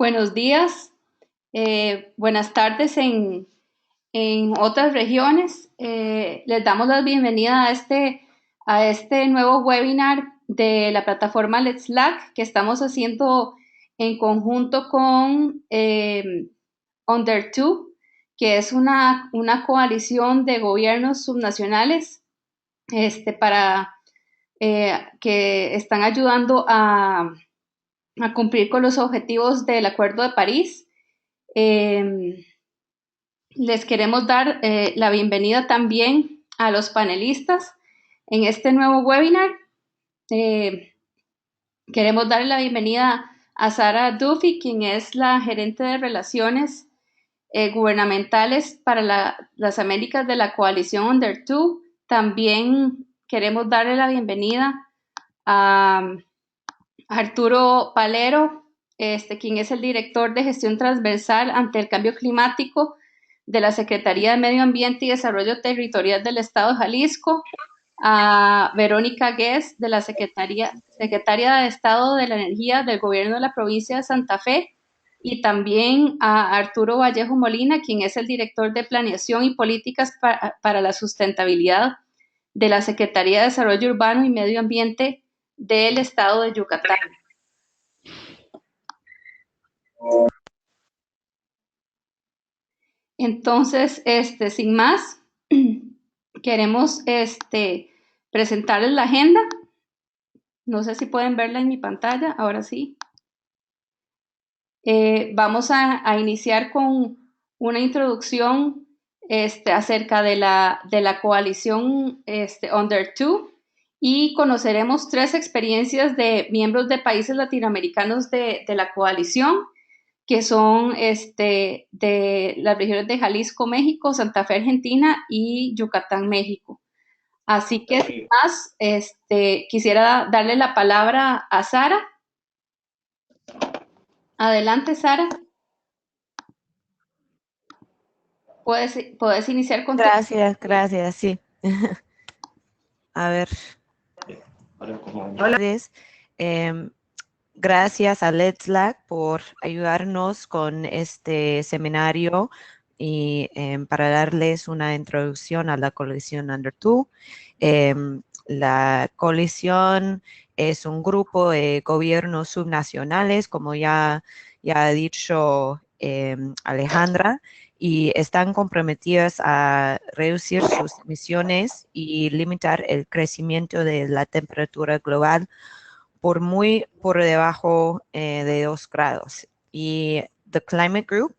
Buenos días, buenas tardes en otras regiones. Les damos la bienvenida a este nuevo webinar de la plataforma Let's Slack que estamos haciendo en conjunto con Under2, que es una coalición de gobiernos subnacionales para que están ayudando a cumplir con los objetivos del Acuerdo de París. Eh, Les queremos dar la bienvenida también a los panelistas en este nuevo webinar. Eh, Queremos darle la bienvenida a Sara Duffy, quien es la gerente de relaciones gubernamentales para las Américas de la coalición Under2. También queremos darle la bienvenida a Arturo Palero, quien es el director de gestión transversal ante el cambio climático de la Secretaría de Medio Ambiente y Desarrollo Territorial del Estado de Jalisco, a Verónica Guess, de la Secretaria de Estado de la Energía del Gobierno de la Provincia de Santa Fe, y también a Arturo Vallejo Molina, quien es el director de Planeación y Políticas para la Sustentabilidad de la Secretaría de Desarrollo Urbano y Medio Ambiente del Estado de Yucatán. Entonces, sin más, queremos presentarles la agenda. No sé si pueden verla en mi pantalla, ahora sí. Vamos a iniciar con una introducción acerca de la coalición Under2, y conoceremos 3 experiencias de miembros de países latinoamericanos de la coalición, que son de las regiones de Jalisco, México, Santa Fe, Argentina y Yucatán, México. Así que, sin más, quisiera darle la palabra a Sara. Adelante, Sara. Puedes iniciar con tu... Gracias, sí. A ver. Hola. Gracias a Let's Slack por ayudarnos con este seminario y para darles una introducción a la coalición Under2. La coalición es un grupo de gobiernos subnacionales, como ya ha dicho Alejandra, y están comprometidas a reducir sus emisiones y limitar el crecimiento de la temperatura global por debajo de 2 grados. Y The Climate Group,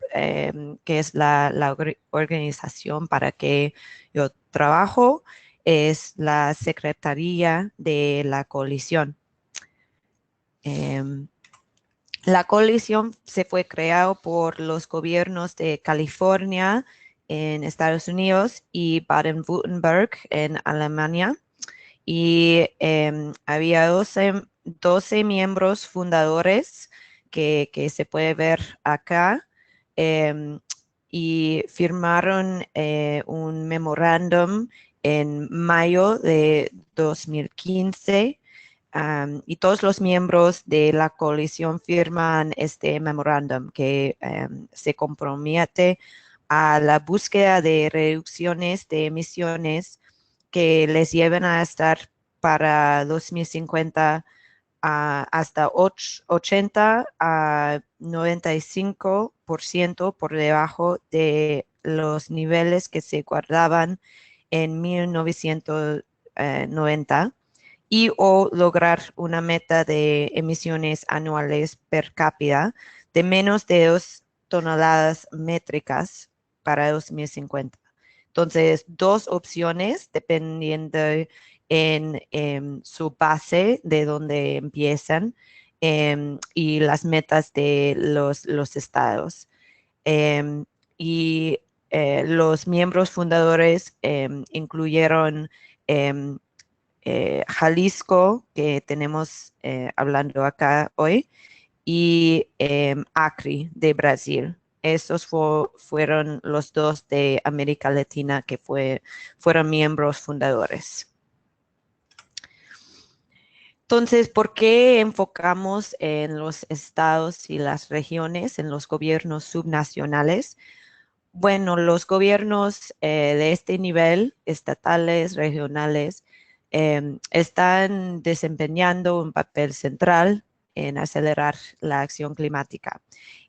que es la organización para que yo trabajo, es la secretaría de la coalición. La coalición se fue creada por los gobiernos de California en Estados Unidos y Baden-Württemberg en Alemania. Y había 12 miembros fundadores que se puede ver acá, y firmaron un memorándum en mayo de 2015. Y todos los miembros de la coalición firman este memorándum que se compromete a la búsqueda de reducciones de emisiones que les lleven a estar para 2050 hasta 80 a 95% por debajo de los niveles que se guardaban en 1990, y o lograr una meta de emisiones anuales per cápita de menos de 2 toneladas métricas para 2050. Entonces, 2 opciones dependiendo en su base de donde empiezan y las metas de los estados. Y los miembros fundadores incluyeron Jalisco, que tenemos hablando acá hoy, y Acre de Brasil. Estos fueron los 2 de América Latina que fueron miembros fundadores. Entonces, ¿por qué enfocamos en los estados y las regiones, en los gobiernos subnacionales? Bueno, los gobiernos de este nivel, estatales, regionales, están desempeñando un papel central en acelerar la acción climática.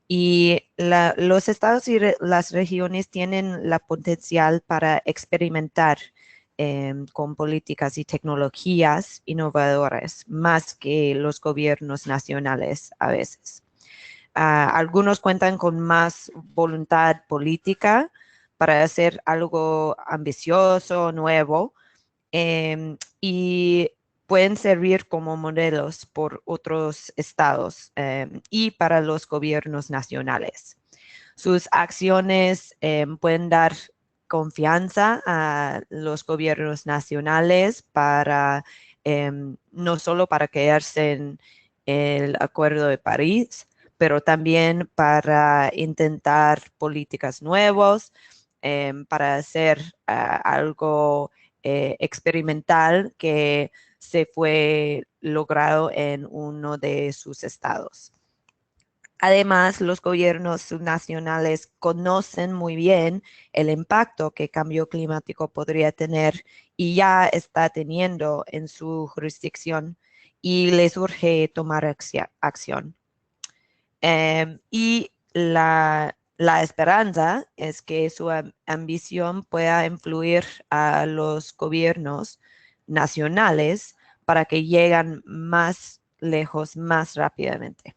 Y los estados y las regiones tienen la potencial para experimentar con políticas y tecnologías innovadoras más que los gobiernos nacionales a veces. Algunos cuentan con más voluntad política para hacer algo ambicioso, nuevo, y pueden servir como modelos por otros estados y para los gobiernos nacionales. Sus acciones pueden dar confianza a los gobiernos nacionales para no solo para quedarse en el Acuerdo de París, pero también para intentar políticas nuevas, para hacer algo experimental que se fue logrado en uno de sus estados. Además, los gobiernos subnacionales conocen muy bien el impacto que cambio climático podría tener y ya está teniendo en su jurisdicción y les urge tomar acción. Y la esperanza es que su ambición pueda influir a los gobiernos nacionales para que lleguen más lejos más rápidamente.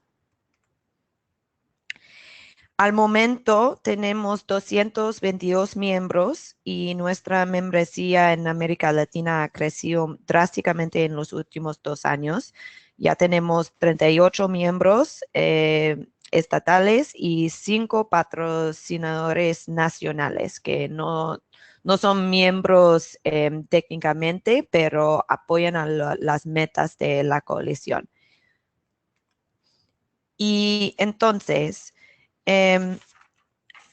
Al momento tenemos 222 miembros y nuestra membresía en América Latina ha crecido drásticamente en los últimos 2 años. Ya tenemos 38 miembros estatales y 5 patrocinadores nacionales que no son miembros técnicamente, pero apoyan a las metas de la coalición. Y entonces,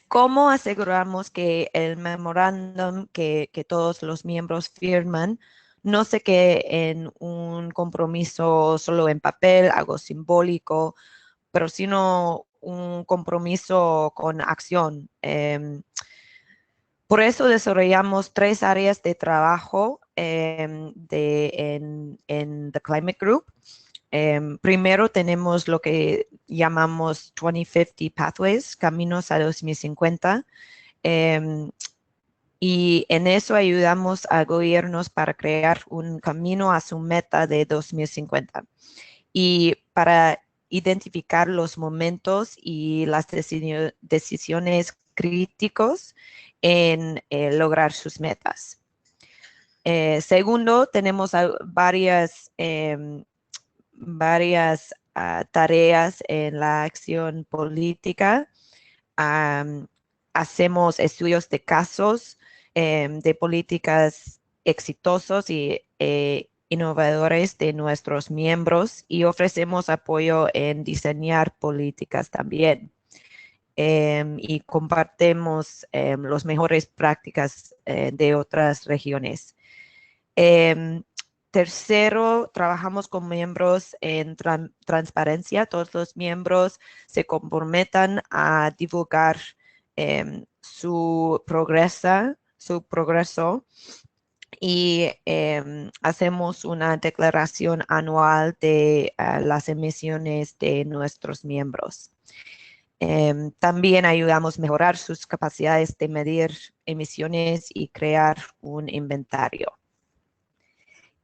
¿cómo aseguramos que el memorándum que todos los miembros firman no se quede en un compromiso solo en papel, algo simbólico, pero sino un compromiso con acción? Por eso desarrollamos 3 áreas de trabajo en The Climate Group. Primero tenemos lo que llamamos 2050 Pathways, Caminos a 2050. Y en eso ayudamos a gobiernos para crear un camino a su meta de 2050 y para identificar los momentos y las decisiones críticos en lograr sus metas. Segundo, tenemos varias tareas en la acción política. Hacemos estudios de casos de políticas exitosos y innovadores de nuestros miembros y ofrecemos apoyo en diseñar políticas también. Y compartimos las mejores prácticas de otras regiones. Tercero, trabajamos con miembros en transparencia. Todos los miembros se comprometan a divulgar su progreso y hacemos una declaración anual de las emisiones de nuestros miembros. También ayudamos a mejorar sus capacidades de medir emisiones y crear un inventario.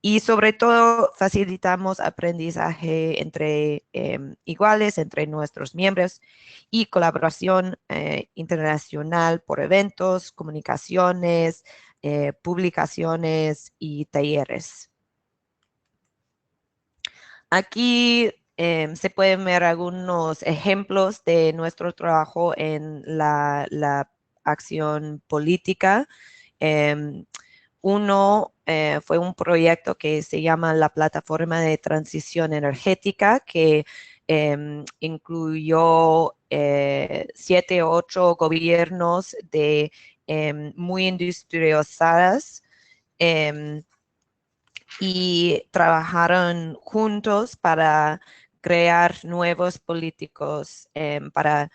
Y sobre todo facilitamos aprendizaje entre iguales, entre nuestros miembros y colaboración internacional por eventos, comunicaciones, publicaciones y talleres. Aquí se pueden ver algunos ejemplos de nuestro trabajo en la acción política. Uno fue un proyecto que se llama la Plataforma de Transición Energética, que incluyó 7 u 8 gobiernos de muy industrializadas y trabajaron juntos para crear nuevos políticos para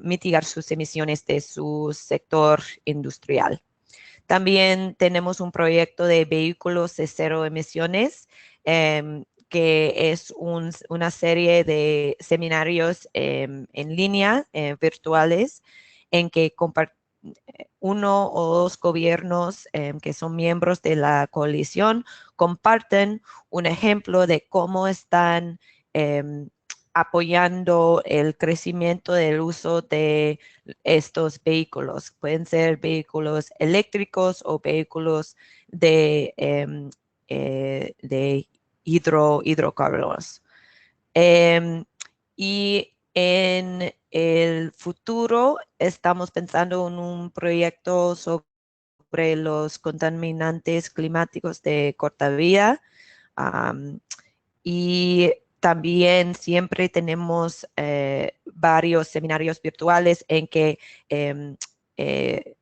mitigar sus emisiones de su sector industrial. También tenemos un proyecto de vehículos de cero emisiones, que es una serie de seminarios en línea, virtuales, en que uno o dos gobiernos que son miembros de la coalición comparten un ejemplo de cómo están apoyando el crecimiento del uso de estos vehículos. Pueden ser vehículos eléctricos o vehículos de hidrocarburos. Y en el futuro estamos pensando en un proyecto sobre los contaminantes climáticos de corta vida. Y también siempre tenemos varios seminarios virtuales em, eh,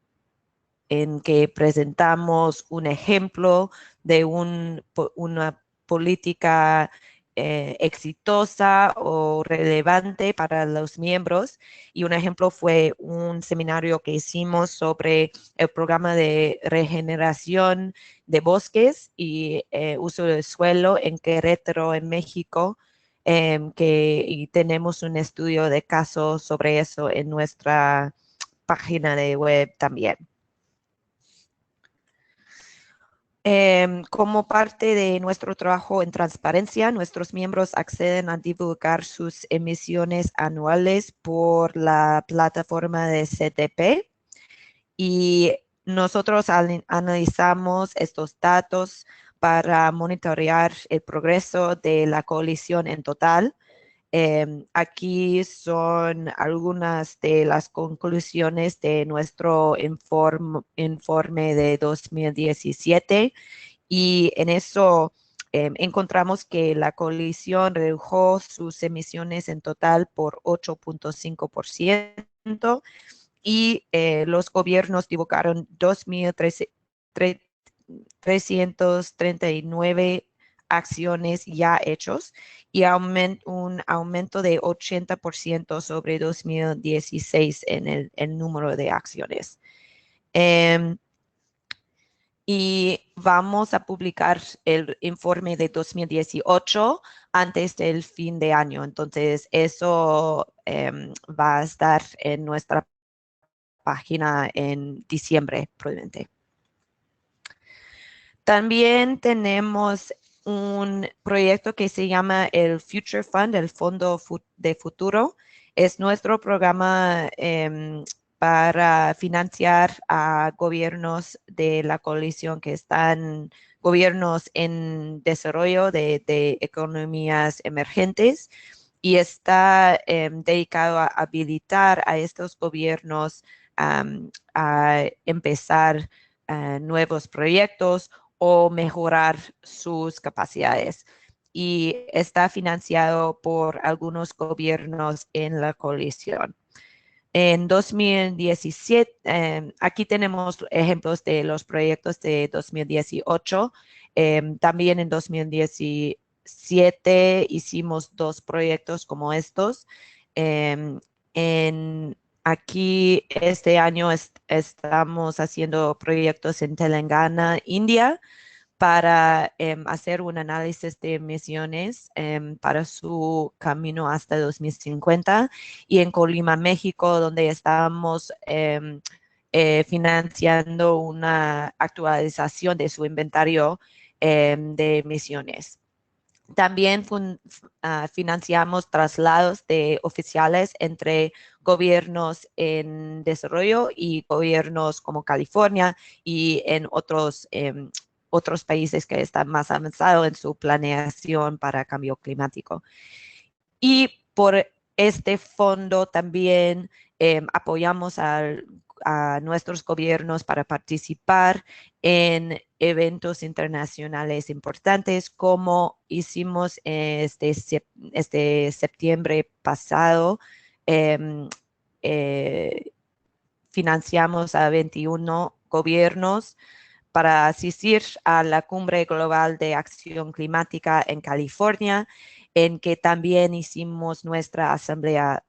en que presentamos un ejemplo de una política exitosa o relevante para los miembros. Y un ejemplo fue un seminario que hicimos sobre el programa de regeneración de bosques y uso del suelo en Querétaro, en México, y tenemos un estudio de caso sobre eso en nuestra página de web también. Como parte de nuestro trabajo en transparencia, nuestros miembros acceden a divulgar sus emisiones anuales por la plataforma de CDP y nosotros analizamos estos datos para monitorear el progreso de la coalición en total. Aquí son algunas de las conclusiones de nuestro informe de 2017 y en eso encontramos que la coalición redujo sus emisiones en total por 8.5% y los gobiernos divulgaron 2.339 acciones ya hechos y un aumento de 80% sobre 2016 en el número de acciones. Y vamos a publicar el informe de 2018 antes del fin de año. Entonces, eso va a estar en nuestra página en diciembre, probablemente. También tenemos un proyecto que se llama el Future Fund, el Fondo de Futuro. Es nuestro programa para financiar a gobiernos de la coalición que están, gobiernos en desarrollo de economías emergentes y está dedicado a habilitar a estos gobiernos a empezar nuevos proyectos o mejorar sus capacidades. Y está financiado por algunos gobiernos en la coalición. En 2017, aquí tenemos ejemplos de los proyectos de 2018. También en 2017 hicimos 2 proyectos como estos. Aquí este año estamos haciendo proyectos en Telangana, India, para hacer un análisis de emisiones para su camino hasta 2050 y en Colima, México, donde estamos financiando una actualización de su inventario de emisiones. También financiamos traslados de oficiales entre gobiernos en desarrollo y gobiernos como California y en otros países que están más avanzados en su planeación para cambio climático. Y por este fondo también apoyamos a nuestros gobiernos para participar en eventos internacionales importantes, como hicimos este septiembre pasado. em, eh, Financiamos a 21 gobiernos para asistir a la Cumbre Global de Acción Climática en California, en que también hicimos nuestra asamblea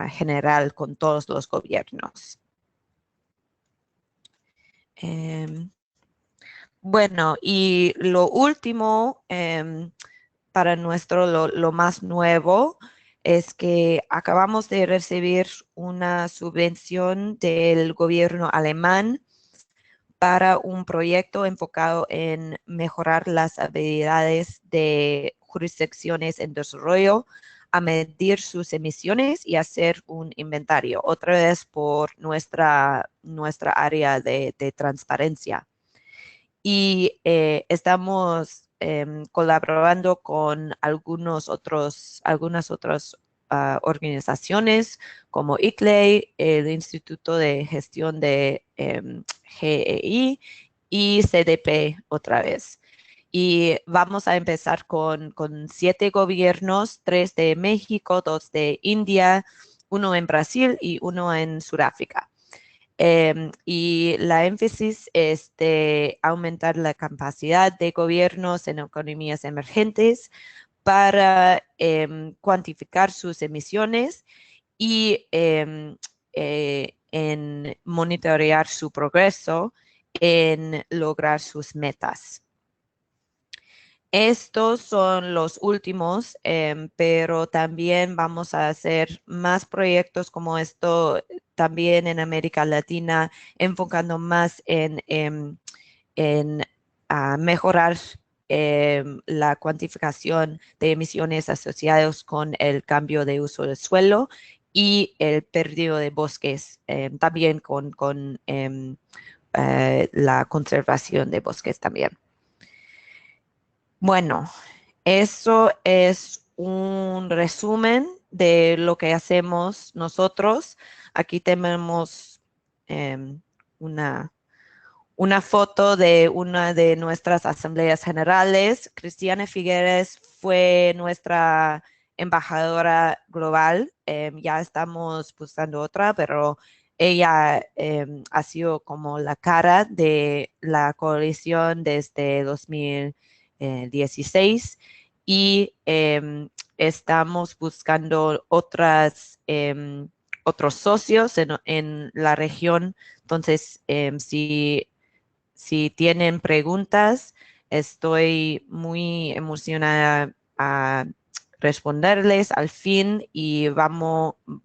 general con todos los gobiernos. Bueno, y lo último, para lo más nuevo, es que acabamos de recibir una subvención del gobierno alemán para un proyecto enfocado en mejorar las habilidades de jurisdicciones en desarrollo a medir sus emisiones y hacer un inventario, otra vez por nuestra área de transparencia. Y estamos colaborando con algunas otras organizaciones como ICLEI, el Instituto de Gestión de GEI y CDP otra vez. Y vamos a empezar con 7 gobiernos, 3 de México, 2 de India, 1 en Brasil y 1 en Sudáfrica. Y la énfasis es de aumentar la capacidad de gobiernos en economías emergentes para cuantificar sus emisiones y en monitorear su progreso en lograr sus metas. Estos son los últimos, pero también vamos a hacer más proyectos como esto también en América Latina, enfocando más en mejorar la cuantificación de emisiones asociadas con el cambio de uso del suelo y el pérdida de bosques, también con la conservación de bosques también. Bueno, eso es un resumen de lo que hacemos nosotros. Aquí tenemos una foto de una de nuestras asambleas generales. Cristiana Figueres fue nuestra embajadora global. Ya estamos buscando otra, pero ella ha sido como la cara de la coalición desde 2016 y estamos buscando otros socios en la región. Entonces, si tienen preguntas, estoy muy emocionada a responderles al fin y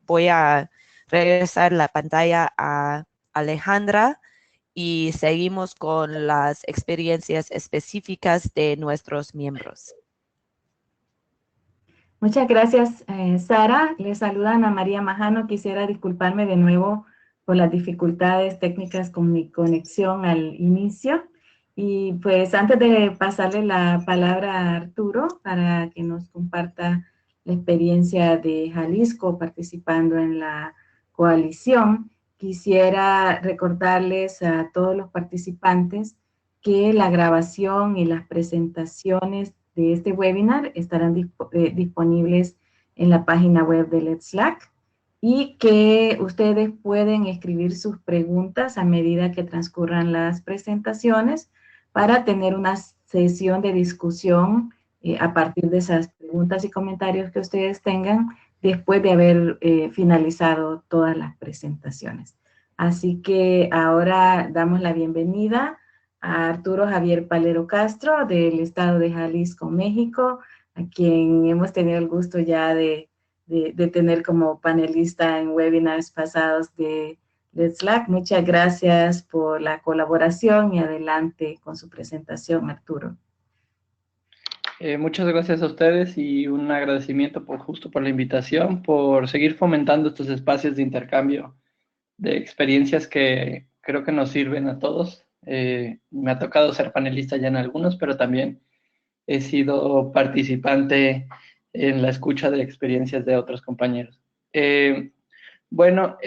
voy a regresar la pantalla a Alejandra y seguimos con las experiencias específicas de nuestros miembros. Muchas gracias, Sara. Les saluda Ana María Majano. Quisiera disculparme de nuevo por las dificultades técnicas con mi conexión al inicio. Y pues antes de pasarle la palabra a Arturo para que nos comparta la experiencia de Jalisco participando en la coalición, quisiera recordarles a todos los participantes que la grabación y las presentaciones de este webinar estarán disponibles en la página web de Let's Slack y que ustedes pueden escribir sus preguntas a medida que transcurran las presentaciones para tener una sesión de discusión a partir de esas preguntas y comentarios que ustedes tengan después de haber finalizado todas las presentaciones. Así que ahora damos la bienvenida a Arturo Javier Palero Castro del estado de Jalisco, México, a quien hemos tenido el gusto ya de tener como panelista en webinars pasados de Let's Slack. Muchas gracias por la colaboración y adelante con su presentación, Arturo. Muchas gracias a ustedes y un agradecimiento justo por la invitación, por seguir fomentando estos espacios de intercambio de experiencias que creo que nos sirven a todos. Me ha tocado ser panelista ya en algunos, pero también he sido participante en la escucha de experiencias de otros compañeros. Bueno,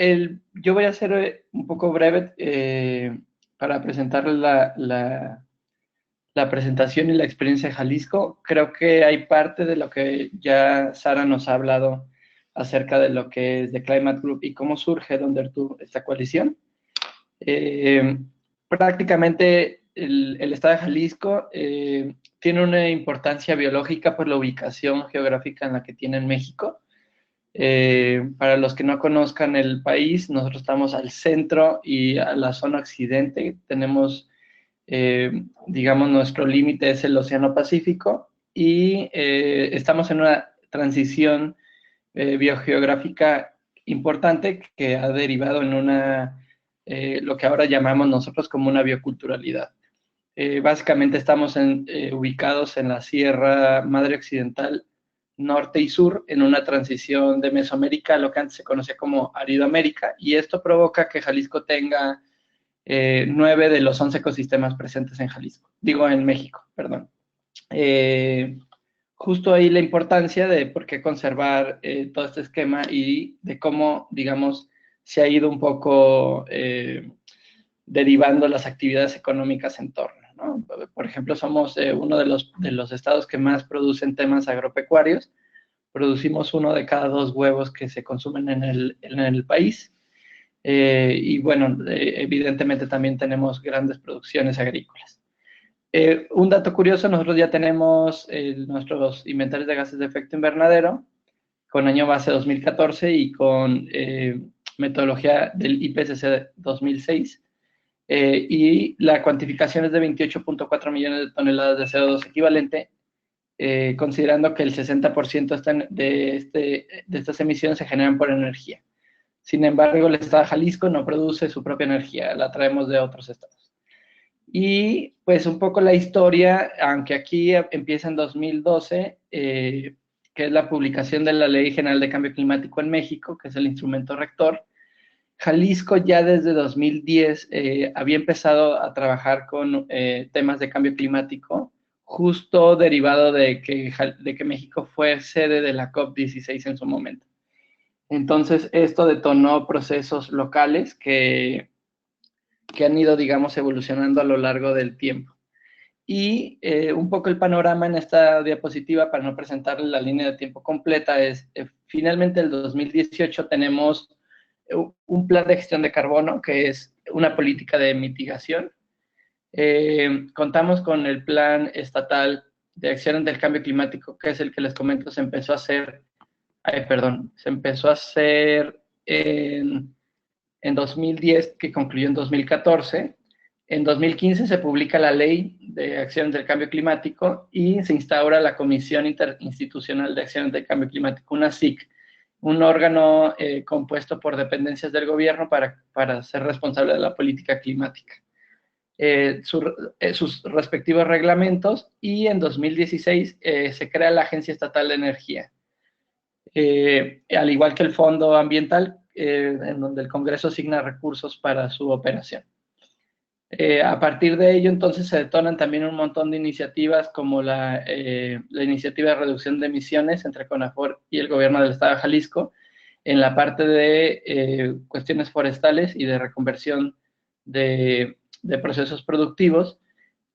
yo voy a ser un poco breve para presentarles la presentación y la experiencia de Jalisco. Creo que hay parte de lo que ya Sara nos ha hablado acerca de lo que es The Climate Group y cómo surge Under2 esta coalición. prácticamente el estado de Jalisco tiene una importancia biológica por la ubicación geográfica en la que tiene en México. Para los que no conozcan el país, nosotros estamos al centro y a la zona occidente. Tenemos, digamos, nuestro límite es el Océano Pacífico y estamos en una transición biogeográfica importante que ha derivado en lo que ahora llamamos nosotros como una bioculturalidad. Básicamente estamos ubicados en la Sierra Madre Occidental, norte y sur, en una transición de Mesoamérica a lo que antes se conocía como Aridoamérica, y esto provoca que Jalisco tenga 9 de los 11 ecosistemas presentes en México, perdón. Justo ahí la importancia de por qué conservar todo este esquema y de cómo, digamos, se ha ido un poco derivando las actividades económicas en torno, ¿no? Por ejemplo, somos uno de los estados que más producen temas agropecuarios. Producimos 1 de cada 2 huevos que se consumen en el país. Y bueno, evidentemente también tenemos grandes producciones agrícolas. Un dato curioso, nosotros ya tenemos nuestros inventarios de gases de efecto invernadero con año base 2014 y con metodología del IPCC 2006. Y la cuantificación es de 28.4 millones de toneladas de CO2 equivalente, considerando que el 60% de estas emisiones se generan por energía. Sin embargo, el estado de Jalisco no produce su propia energía, la traemos de otros estados. Y pues un poco la historia, aunque aquí empieza en 2012, que es la publicación de la Ley General de Cambio Climático en México, que es el instrumento rector. Jalisco ya desde 2010 había empezado a trabajar con temas de cambio climático, justo derivado de que México fue sede de la COP16 en su momento. Entonces, esto detonó procesos locales que han ido, digamos, evolucionando a lo largo del tiempo. Y un poco el panorama en esta diapositiva, para no presentarle la línea de tiempo completa, es finalmente el 2018 tenemos un plan de gestión de carbono, que es una política de mitigación. Contamos con el plan estatal de acción del cambio climático, que es el que les comento, se empezó a hacer en 2010, que concluyó en 2014. En 2015 se publica la Ley de Acción del Cambio Climático y se instaura la Comisión Interinstitucional de Acción del Cambio Climático, una CIC, un órgano compuesto por dependencias del gobierno para ser responsable de la política climática. Sus respectivos reglamentos, y en 2016 se crea la Agencia Estatal de Energía. Al igual que el Fondo Ambiental, en donde el Congreso asigna recursos para su operación. A partir de ello, entonces, se detonan también un montón de iniciativas, como la iniciativa de reducción de emisiones entre CONAFOR y el gobierno del estado de Jalisco, en la parte de cuestiones forestales y de reconversión de procesos productivos.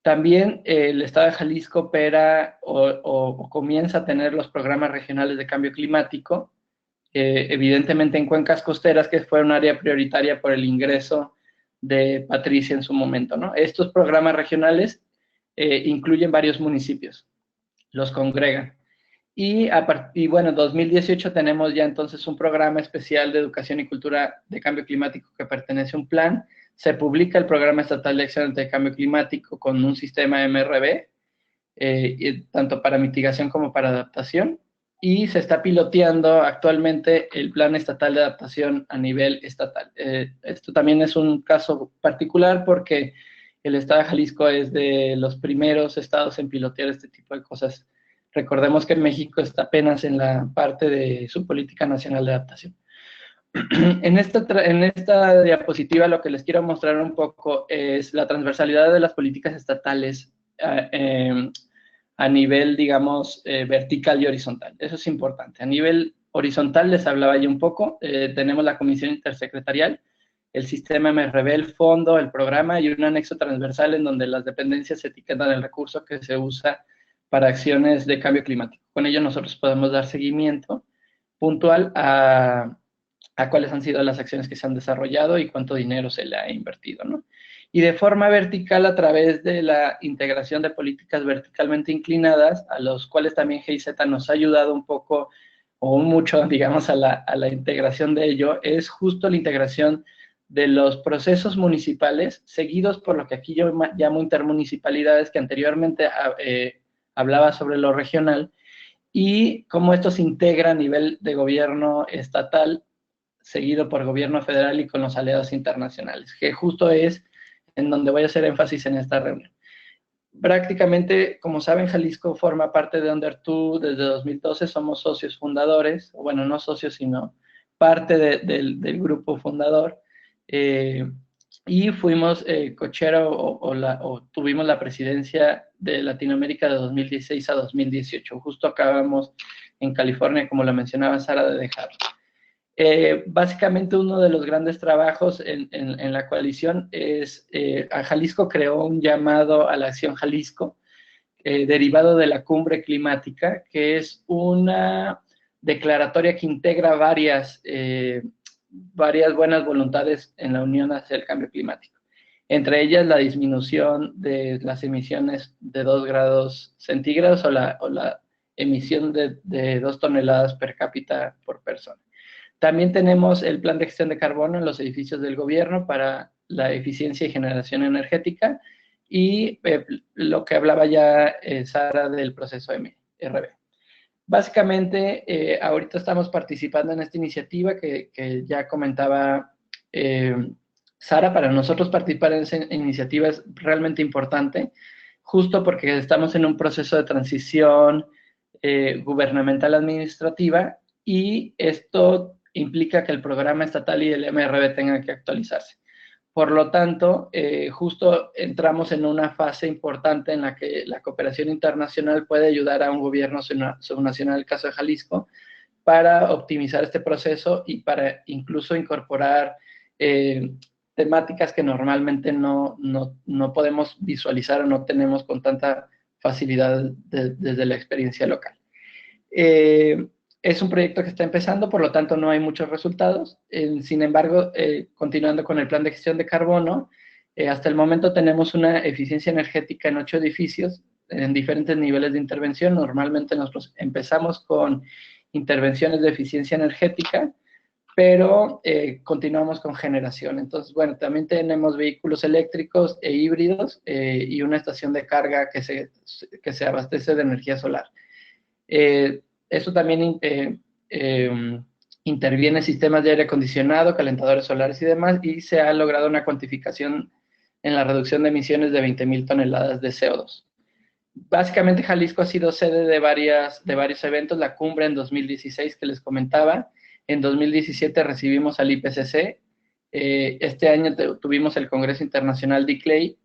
También el estado de Jalisco opera o comienza a tener los programas regionales de cambio climático, evidentemente en cuencas costeras, que fue un área prioritaria por el ingreso de Patricia en su momento, ¿no? Estos programas regionales incluyen varios municipios, los congregan. Y bueno, en 2018 tenemos ya entonces un programa especial de educación y cultura de cambio climático que pertenece a un plan. Se publica el Programa Estatal de Acción ante el Cambio Climático con un sistema MRV, tanto para mitigación como para adaptación. Y se está piloteando actualmente el Plan Estatal de Adaptación a nivel estatal. Esto también es un caso particular porque el estado de Jalisco es de los primeros estados en pilotear este tipo de cosas. Recordemos que México está apenas en la parte de su Política Nacional de Adaptación. En esta diapositiva lo que les quiero mostrar un poco es la transversalidad de las políticas estatales a nivel, digamos, vertical y horizontal. Eso es importante. A nivel horizontal les hablaba ya un poco. Tenemos la comisión intersecretarial, el sistema MRV, el fondo, el programa y un anexo transversal en donde las dependencias etiquetan el recurso que se usa para acciones de cambio climático. Con ello nosotros podemos dar seguimiento puntual a cuáles han sido las acciones que se han desarrollado y cuánto dinero se le ha invertido, ¿no? y de forma vertical a través de la integración de políticas verticalmente inclinadas, a los cuales también GIZ nos ha ayudado un poco o mucho, digamos, a la integración de ello, es justo la integración de los procesos municipales, seguidos por lo que aquí yo llamo intermunicipalidades, que anteriormente hablaba sobre lo regional, y cómo esto se integra a nivel de gobierno estatal, seguido por gobierno federal y con los aliados internacionales, que justo es en donde voy a hacer énfasis en esta reunión. Prácticamente, como saben, Jalisco forma parte de Under2 desde 2012, somos socios fundadores, o bueno, no socios, sino parte del grupo fundador, y fuimos cochero o tuvimos la presidencia de Latinoamérica de 2016 a 2018. Justo acabamos en California, como lo mencionaba Sara, de dejarlo. Básicamente uno de los grandes trabajos en la coalición es, a Jalisco creó un llamado a la Acción Jalisco, derivado de la Cumbre Climática, que es una declaratoria que integra varias buenas voluntades en la Unión hacia el cambio climático. Entre ellas la disminución de las emisiones de 2 grados centígrados o la emisión de 2 toneladas per cápita por persona. También tenemos el plan de gestión de carbono en los edificios del gobierno para la eficiencia y generación energética y lo que hablaba ya Sara del proceso MRV. Básicamente, ahorita estamos participando en esta iniciativa que ya comentaba Sara. Para nosotros participar en esa iniciativa es realmente importante, justo porque estamos en un proceso de transición gubernamental administrativa y esto implica que el programa estatal y el MRV tengan que actualizarse. Por lo tanto, justo entramos en una fase importante en la que la cooperación internacional puede ayudar a un gobierno subnacional, el caso de Jalisco, para optimizar este proceso y para incluso incorporar temáticas que normalmente no podemos visualizar o no tenemos con tanta facilidad desde la experiencia local. Es un proyecto que está empezando, por lo tanto no hay muchos resultados. Sin embargo, continuando con el plan de gestión de carbono, hasta el momento tenemos una eficiencia energética en 8 edificios en diferentes niveles de intervención. Normalmente nosotros empezamos con intervenciones de eficiencia energética, pero continuamos con generación. Entonces, bueno, también tenemos vehículos eléctricos e híbridos y una estación de carga que se abastece de energía solar. Eso también interviene sistemas de aire acondicionado, calentadores solares y demás, y se ha logrado una cuantificación en la reducción de emisiones de 20,000 toneladas de CO2. Básicamente, Jalisco ha sido sede de varios eventos, la cumbre en 2016 que les comentaba, en 2017 recibimos al IPCC, este año tuvimos el Congreso Internacional de ICLEI,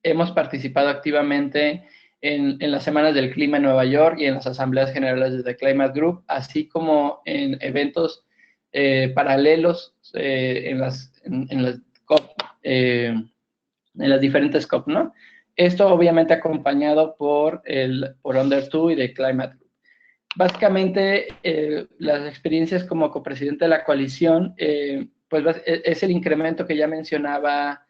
hemos participado activamente en las Semanas del Clima en Nueva York y en las Asambleas Generales de The Climate Group, así como en eventos paralelos en las COP, en las diferentes COP, ¿no? Esto obviamente acompañado por Under2 y The Climate Group. Básicamente, las experiencias como copresidente de la coalición, pues es el incremento que ya mencionaba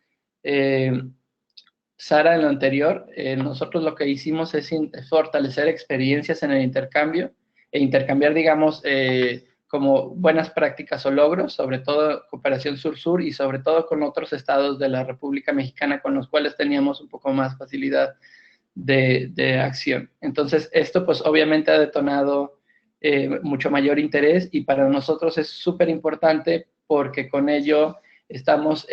Sara en lo anterior. Nosotros lo que hicimos es fortalecer experiencias en el intercambio e intercambiar, digamos, como buenas prácticas o logros, sobre todo cooperación sur-sur y sobre todo con otros estados de la República Mexicana con los cuales teníamos un poco más facilidad de acción. Entonces, esto pues obviamente ha detonado mucho mayor interés y para nosotros es súper importante porque con ello estamos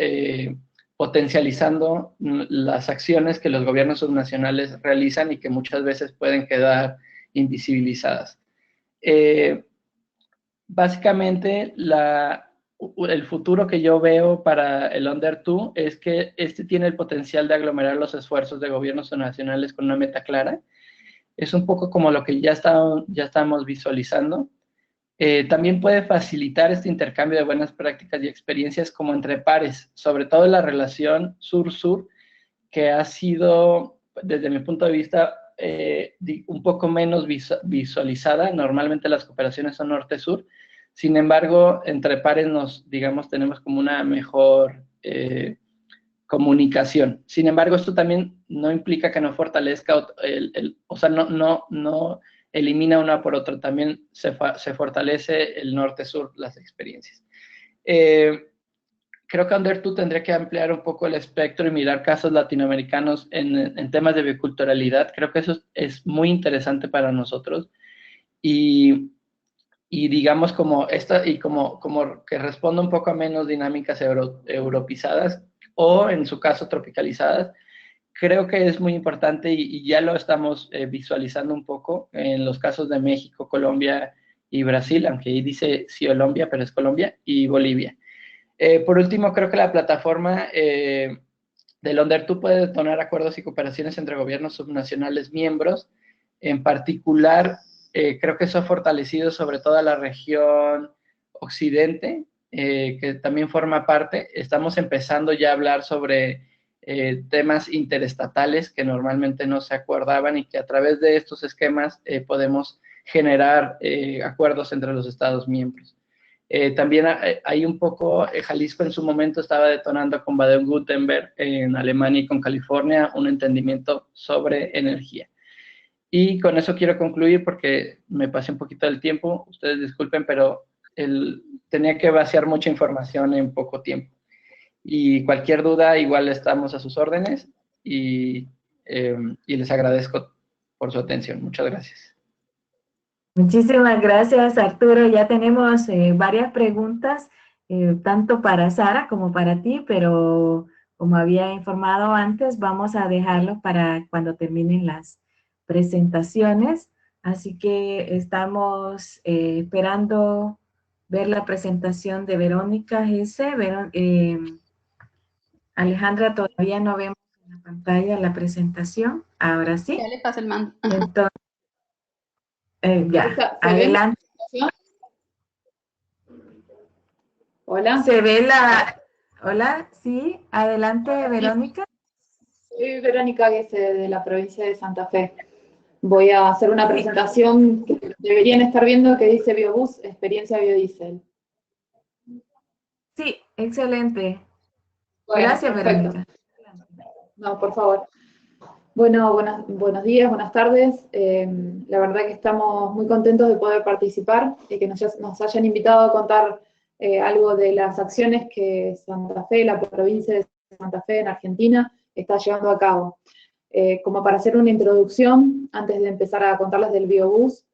potencializando las acciones que los gobiernos subnacionales realizan y que muchas veces pueden quedar invisibilizadas. Básicamente, el futuro que yo veo para el Under2 es que este tiene el potencial de aglomerar los esfuerzos de gobiernos subnacionales con una meta clara. Es un poco como lo que ya estamos visualizando. También puede facilitar este intercambio de buenas prácticas y experiencias como entre pares, sobre todo en la relación sur-sur, que ha sido, desde mi punto de vista, un poco menos visualizada. Normalmente las cooperaciones son norte-sur. Sin embargo, entre pares tenemos como una mejor comunicación. Sin embargo, esto también no implica que no fortalezca, o sea, no elimina una por otra, también se fortalece el norte-sur, las experiencias. Creo que Andertu tendría que ampliar un poco el espectro y mirar casos latinoamericanos en temas de biculturalidad. Creo que eso es muy interesante para nosotros. Y digamos como que responda un poco a menos dinámicas europeizadas o en su caso tropicalizadas, creo que es muy importante y ya lo estamos visualizando un poco en los casos de México, Colombia y Brasil, aunque ahí dice Colombia, pero es Colombia, y Bolivia. Por último, creo que la plataforma del Ondertu puede detonar acuerdos y cooperaciones entre gobiernos subnacionales miembros. En particular, creo que eso ha fortalecido sobre todo a la región occidente, que también forma parte. Estamos empezando ya a hablar sobre temas interestatales que normalmente no se acordaban y que a través de estos esquemas podemos generar acuerdos entre los Estados miembros. También hay un poco, Jalisco en su momento estaba detonando con Baden-Württemberg en Alemania y con California un entendimiento sobre energía. Y con eso quiero concluir porque me pasé un poquito del tiempo, ustedes disculpen, pero tenía que vaciar mucha información en poco tiempo. Y cualquier duda, igual estamos a sus órdenes y les agradezco por su atención. Muchas gracias. Muchísimas gracias, Arturo. Ya tenemos varias preguntas, tanto para Sara como para ti, pero como había informado antes, vamos a dejarlo para cuando terminen las presentaciones. Así que estamos esperando ver la presentación de Verónica Gese. Alejandra, todavía no vemos en la pantalla la presentación. Ahora sí. Ya le pasé el mando. Entonces, ya, adelante. Hola. Se ve la... Hola, sí, adelante, Verónica. Soy Verónica Gese, de la provincia de Santa Fe. Voy a hacer una presentación que deberían estar viendo que dice Biobús, experiencia biodiesel. Sí, excelente. Bueno, gracias, perfecto. Verónica. No, por favor. Bueno, buenos días, buenas tardes. La verdad que estamos muy contentos de poder participar y que nos hayan invitado a contar algo de las acciones que Santa Fe, la provincia de Santa Fe en Argentina, está llevando a cabo. Como para hacer una introducción, antes de empezar a contarles del Biobús,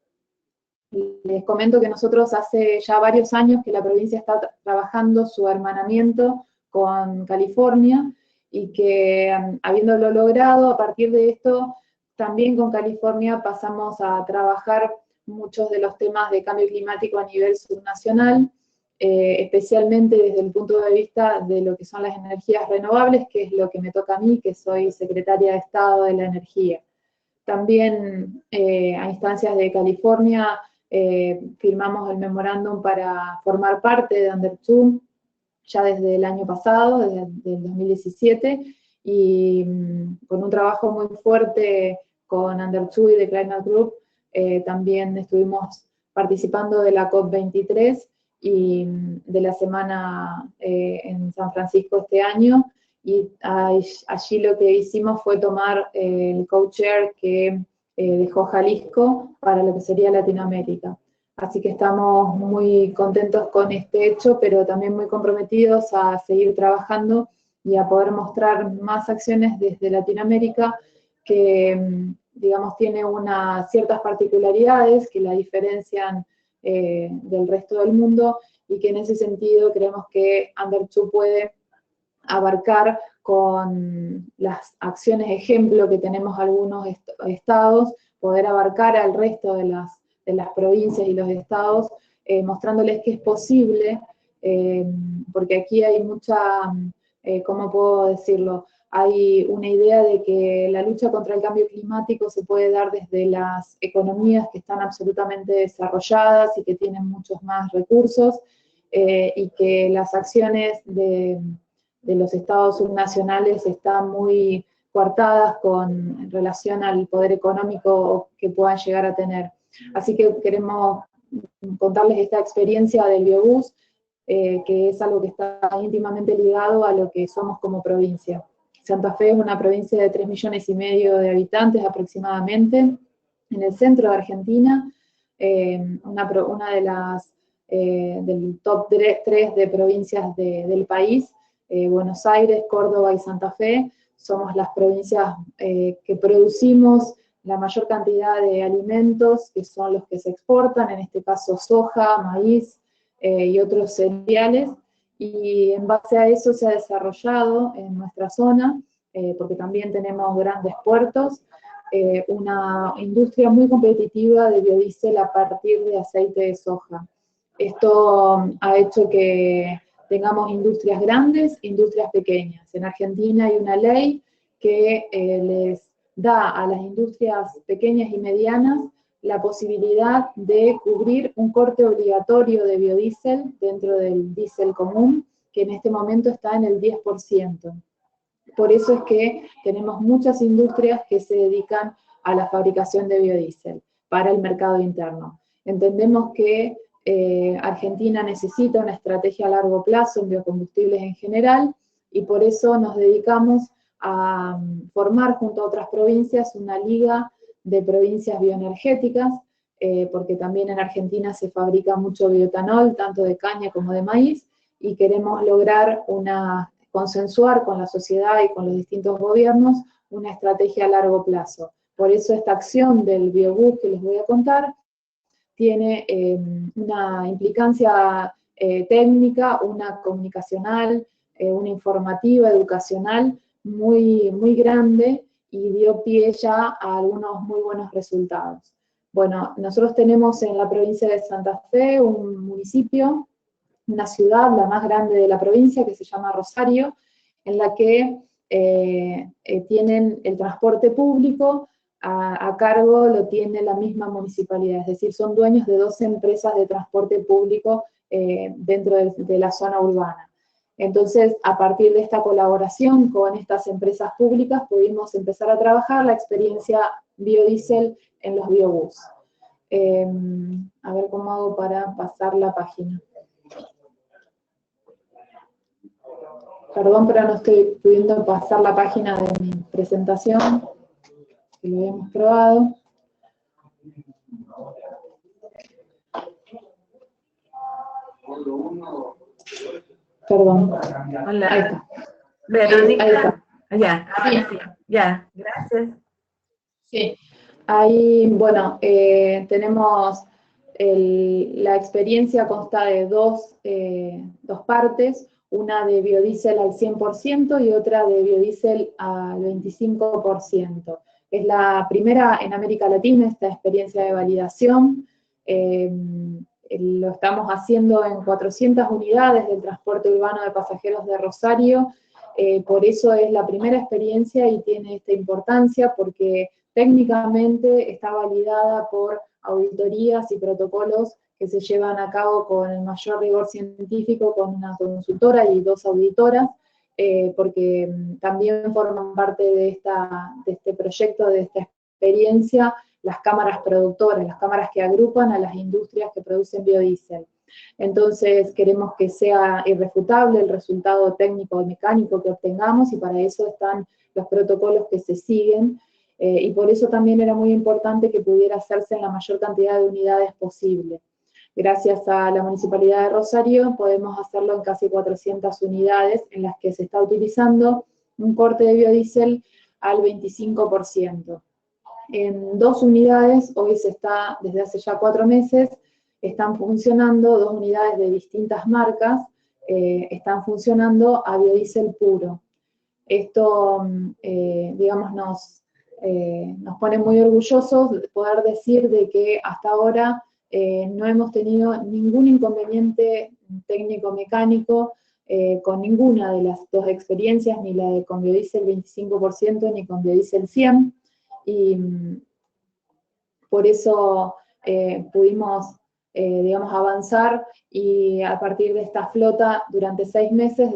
les comento que nosotros hace ya varios años que la provincia está trabajando su hermanamiento con California, y que habiéndolo logrado, a partir de esto, también con California pasamos a trabajar muchos de los temas de cambio climático a nivel subnacional, especialmente desde el punto de vista de lo que son las energías renovables, que es lo que me toca a mí, que soy secretaria de Estado de la Energía. También a instancias de California firmamos el memorándum para formar parte de Undertune, ya desde el año pasado, desde el 2017, y con un trabajo muy fuerte con Undertune y The Climate Group, también estuvimos participando de la COP23 y de la semana en San Francisco este año, y allí lo que hicimos fue tomar el co-chair que dejó Jalisco para lo que sería Latinoamérica. Así que estamos muy contentos con este hecho, pero también muy comprometidos a seguir trabajando y a poder mostrar más acciones desde Latinoamérica que, digamos, tiene ciertas particularidades que la diferencian del resto del mundo, y que en ese sentido creemos que Undertune puede abarcar con las acciones ejemplo que tenemos algunos estados, poder abarcar al resto de las provincias y los estados, mostrándoles que es posible, porque aquí hay mucha, ¿cómo puedo decirlo? Hay una idea de que la lucha contra el cambio climático se puede dar desde las economías que están absolutamente desarrolladas y que tienen muchos más recursos, y que las acciones de los estados subnacionales están muy coartadas en relación al poder económico que puedan llegar a tener. Así que queremos contarles esta experiencia del Biobús, que es algo que está íntimamente ligado a lo que somos como provincia. Santa Fe es una provincia de 3,5 millones de habitantes aproximadamente, en el centro de Argentina, una de las del top 3 de provincias del país, Buenos Aires, Córdoba y Santa Fe, somos las provincias que producimos la mayor cantidad de alimentos, que son los que se exportan, en este caso soja, maíz y otros cereales, y en base a eso se ha desarrollado en nuestra zona, porque también tenemos grandes puertos, una industria muy competitiva de biodiesel a partir de aceite de soja. Esto ha hecho que tengamos industrias grandes, industrias pequeñas. En Argentina hay una ley que les da a las industrias pequeñas y medianas la posibilidad de cubrir un corte obligatorio de biodiesel dentro del diésel común, que en este momento está en el 10%. Por eso es que tenemos muchas industrias que se dedican a la fabricación de biodiesel para el mercado interno. Entendemos que Argentina necesita una estrategia a largo plazo en biocombustibles en general, y por eso nos dedicamos a formar junto a otras provincias una liga de provincias bioenergéticas, porque también en Argentina se fabrica mucho bioetanol, tanto de caña como de maíz, y queremos lograr consensuar con la sociedad y con los distintos gobiernos una estrategia a largo plazo. Por eso esta acción del biobús que les voy a contar tiene una implicancia técnica, una comunicacional, una informativa, educacional muy, muy grande, y dio pie ya a algunos muy buenos resultados. Bueno, nosotros tenemos en la provincia de Santa Fe un municipio, una ciudad, la más grande de la provincia, que se llama Rosario, en la que tienen el transporte público a cargo, lo tiene la misma municipalidad, es decir, son dueños de 2 empresas de transporte público dentro de la zona urbana. Entonces, a partir de esta colaboración con estas empresas públicas, pudimos empezar a trabajar la experiencia biodiesel en los biobús. A ver cómo hago para pasar la página. Perdón, pero no estoy pudiendo pasar la página de mi presentación, que lo habíamos probado. Perdón. Hola. Ahí está. Verónica. Ahí está. Ya, Sí. sí, ya, gracias. Sí, ahí, bueno, tenemos la experiencia consta de dos partes, una de biodiesel al 100% y otra de biodiesel al 25%. Es la primera en América Latina esta experiencia de validación. Lo estamos haciendo en 400 unidades del transporte urbano de pasajeros de Rosario. Por eso es la primera experiencia y tiene esta importancia, porque técnicamente está validada por auditorías y protocolos que se llevan a cabo con el mayor rigor científico, con una consultora y 2 auditoras, porque también forman parte de este proyecto, de esta experiencia, las cámaras productoras, las cámaras que agrupan a las industrias que producen biodiesel. Entonces queremos que sea irrefutable el resultado técnico y mecánico que obtengamos, y para eso están los protocolos que se siguen, y por eso también era muy importante que pudiera hacerse en la mayor cantidad de unidades posible. Gracias a la Municipalidad de Rosario podemos hacerlo en casi 400 unidades, en las que se está utilizando un corte de biodiesel al 25%. En 2 unidades, hoy se está, desde hace ya 4 meses, están funcionando 2 unidades de distintas marcas, están funcionando a biodiesel puro. Esto, digamos, nos pone muy orgullosos de poder decir de que hasta ahora no hemos tenido ningún inconveniente técnico-mecánico con ninguna de las 2 experiencias, ni la de con biodiesel 25% ni con biodiesel 100%, y por eso pudimos, digamos, avanzar, y a partir de esta flota durante 6 meses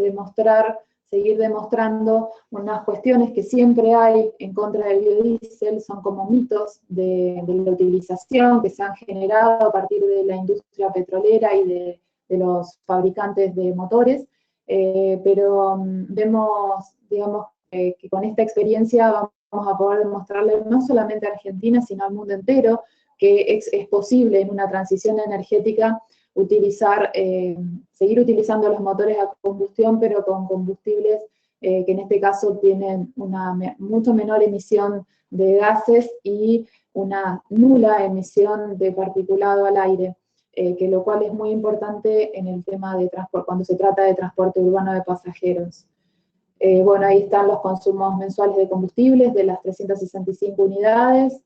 seguir demostrando unas cuestiones que siempre hay en contra del biodiesel, son como mitos de la utilización que se han generado a partir de la industria petrolera y de los fabricantes de motores, pero vemos, digamos, que con esta experiencia vamos a poder demostrarle no solamente a Argentina, sino al mundo entero, que es posible en una transición energética seguir utilizando los motores a combustión, pero con combustibles que en este caso tienen una mucho menor emisión de gases y una nula emisión de particulado al aire, que lo cual es muy importante en el tema de transporte, cuando se trata de transporte urbano de pasajeros. Bueno, ahí están los consumos mensuales de combustibles de las 365 unidades.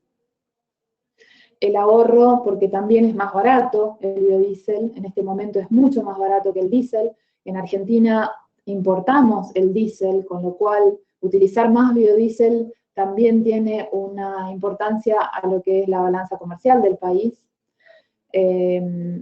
El ahorro, porque también es más barato el biodiesel, en este momento es mucho más barato que el diésel. En Argentina importamos el diésel, con lo cual utilizar más biodiesel también tiene una importancia a lo que es la balanza comercial del país.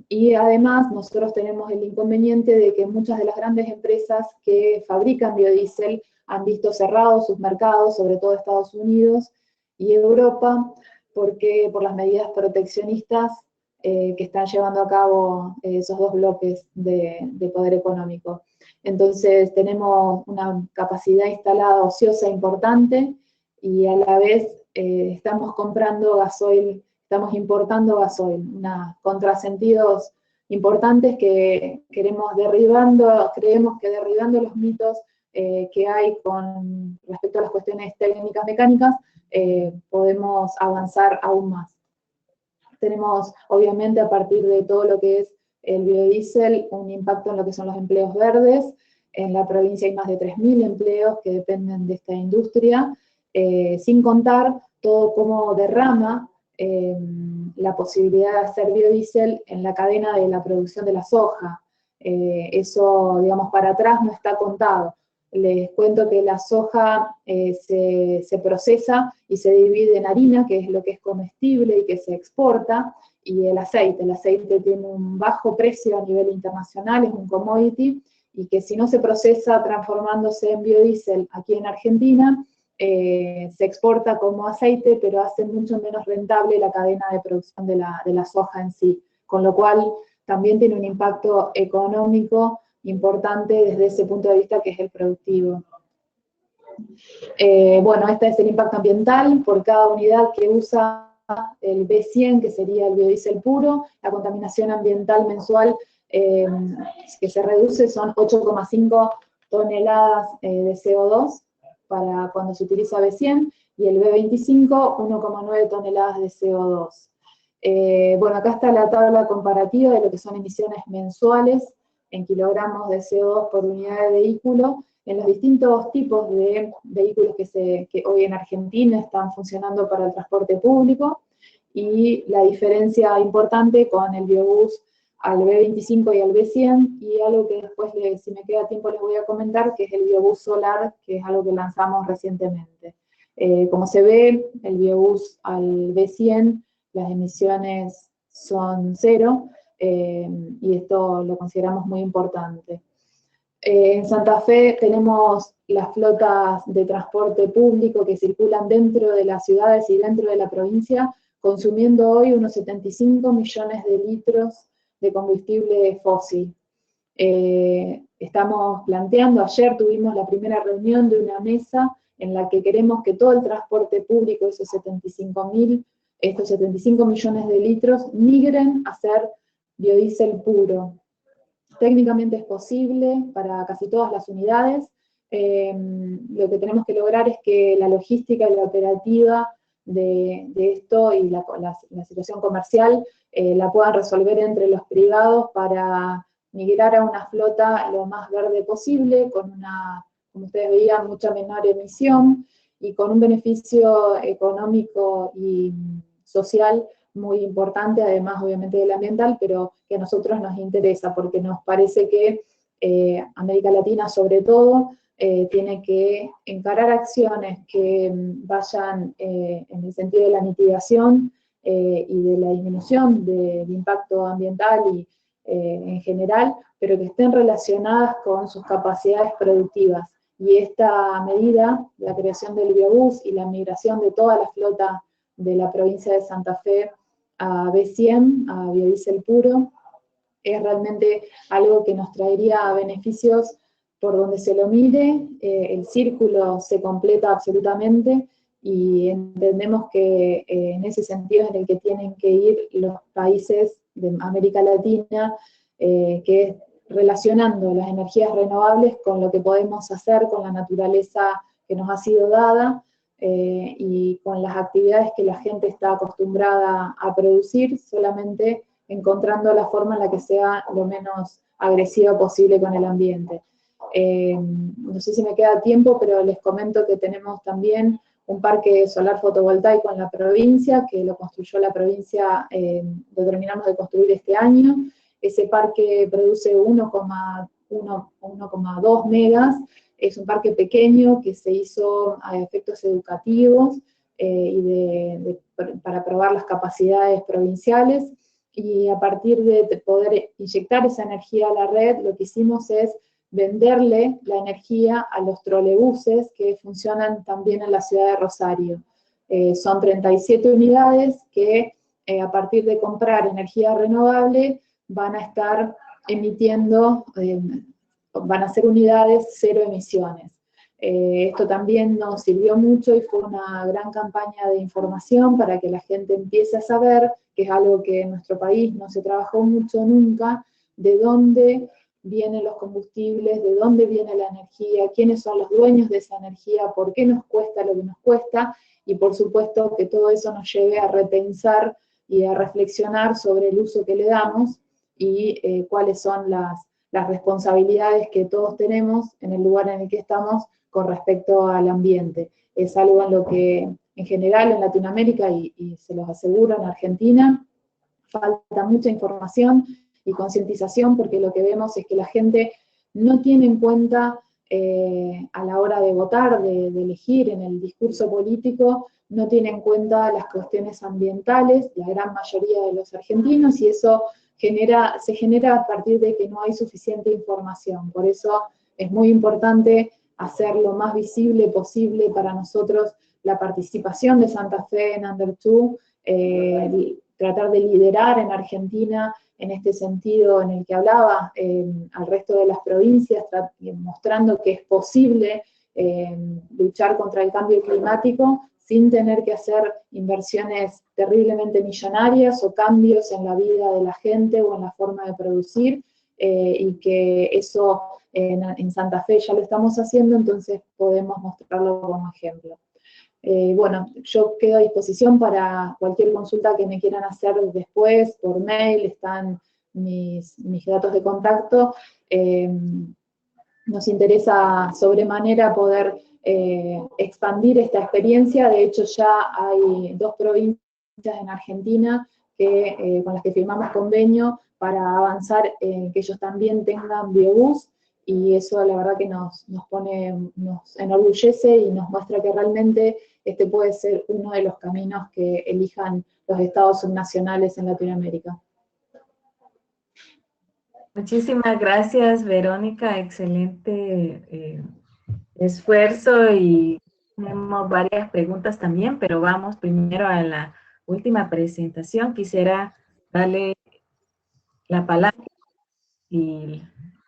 Y además nosotros tenemos el inconveniente de que muchas de las grandes empresas que fabrican biodiesel han visto cerrados sus mercados, sobre todo Estados Unidos y Europa, porque por las medidas proteccionistas que están llevando a cabo esos dos bloques de poder económico. Entonces tenemos una capacidad instalada ociosa importante y a la vez estamos comprando gasoil, estamos importando gasoil, contrasentidos importantes que creemos que derribando los mitos que hay con respecto a las cuestiones técnicas mecánicas, podemos avanzar aún más. Tenemos, obviamente, a partir de todo lo que es el biodiesel, un impacto en lo que son los empleos verdes. En la provincia hay más de 3.000 empleos que dependen de esta industria, sin contar todo cómo derrama la posibilidad de hacer biodiesel en la cadena de la producción de la soja. Eso, digamos, para atrás no está contado. Les cuento que la soja se procesa y se divide en harina, que es lo que es comestible y que se exporta, y el aceite. El aceite tiene un bajo precio a nivel internacional, es un commodity, y que si no se procesa transformándose en biodiesel aquí en Argentina, se exporta como aceite, pero hace mucho menos rentable la cadena de producción de la soja en sí, con lo cual también tiene un impacto económico importante desde ese punto de vista que es el productivo. Bueno, este es el impacto ambiental por cada unidad que usa el B100, que sería el biodiesel puro. La contaminación ambiental mensual que se reduce son 8,5 toneladas de CO2 para cuando se utiliza B100, y el B25, 1,9 toneladas de CO2. Bueno, acá está la tabla comparativa de lo que son emisiones mensuales en kilogramos de CO2 por unidad de vehículo, en los distintos tipos de vehículos que hoy en Argentina están funcionando para el transporte público, y la diferencia importante con el biobús al B25 y al B100, y algo que después, si me queda tiempo, les voy a comentar, que es el biobús solar, que es algo que lanzamos recientemente. Como se ve, el biobús al B100, las emisiones son 0, y esto lo consideramos muy importante. En Santa Fe tenemos las flotas de transporte público que circulan dentro de las ciudades y dentro de la provincia, consumiendo hoy unos 75 millones de litros de combustible fósil. Estamos planteando, ayer tuvimos la primera reunión de una mesa en la que queremos que todo el transporte público, estos 75 millones de litros, migren a ser biodiesel puro. Técnicamente es posible para casi todas las unidades. Lo que tenemos que lograr es que la logística y la operativa de esto y la situación comercial la puedan resolver entre los privados para migrar a una flota lo más verde posible, con una, como ustedes veían, mucha menor emisión y con un beneficio económico y social muy importante, además obviamente del ambiental, pero que a nosotros nos interesa, porque nos parece que América Latina sobre todo tiene que encarar acciones que vayan en el sentido de la mitigación y de la disminución del impacto ambiental y en general, pero que estén relacionadas con sus capacidades productivas. Y esta medida, la creación del biobús y la migración de toda la flota de la provincia de Santa Fe a B100, a biodiesel puro, es realmente algo que nos traería beneficios por donde se lo mire, el círculo se completa absolutamente y entendemos que en ese sentido es en el que tienen que ir los países de América Latina, que es relacionando las energías renovables con lo que podemos hacer con la naturaleza que nos ha sido dada y con las actividades que la gente está acostumbrada a producir, solamente encontrando la forma en la que sea lo menos agresiva posible con el ambiente. No sé si me queda tiempo, pero les comento que tenemos también un parque solar fotovoltaico en la provincia, que lo construyó la provincia, lo terminamos de construir este año. Ese parque produce 1,2 megas, es un parque pequeño que se hizo a efectos educativos y para probar las capacidades provinciales, y a partir de poder inyectar esa energía a la red, lo que hicimos es venderle la energía a los trolebuses que funcionan también en la ciudad de Rosario. Son 37 unidades que a partir de comprar energía renovable van a estar emitiendo, van a ser unidades cero emisiones. Esto también nos sirvió mucho y fue una gran campaña de información para que la gente empiece a saber, que es algo que en nuestro país no se trabajó mucho nunca, de dónde vienen los combustibles, de dónde viene la energía, quiénes son los dueños de esa energía, por qué nos cuesta lo que nos cuesta, y por supuesto que todo eso nos lleve a repensar y a reflexionar sobre el uso que le damos y cuáles son las responsabilidades que todos tenemos en el lugar en el que estamos con respecto al ambiente. Es algo en lo que en general en Latinoamérica, y se los aseguro en Argentina, falta mucha información y concientización, porque lo que vemos es que la gente no tiene en cuenta a la hora de votar, de elegir en el discurso político, no tiene en cuenta las cuestiones ambientales, la gran mayoría de los argentinos, y eso se genera a partir de que no hay suficiente información. Por eso es muy importante hacer lo más visible posible para nosotros la participación de Santa Fe en Under2, tratar de liderar en Argentina en este sentido en el que hablaba al resto de las provincias, mostrando que es posible luchar contra el cambio climático sin tener que hacer inversiones terriblemente millonarias o cambios en la vida de la gente o en la forma de producir, y que eso en Santa Fe ya lo estamos haciendo, entonces podemos mostrarlo como ejemplo. Bueno, yo quedo a disposición para cualquier consulta que me quieran hacer después, por mail, están mis datos de contacto. Nos interesa sobremanera poder expandir esta experiencia. De hecho, ya hay 2 provincias en Argentina con las que firmamos convenio para avanzar en que ellos también tengan biobús, y eso la verdad que nos enorgullece y nos muestra que realmente este puede ser uno de los caminos que elijan los estados subnacionales en Latinoamérica. Muchísimas gracias, Verónica. Excelente esfuerzo, y tenemos varias preguntas también, pero vamos primero a la última presentación. Quisiera darle la palabra y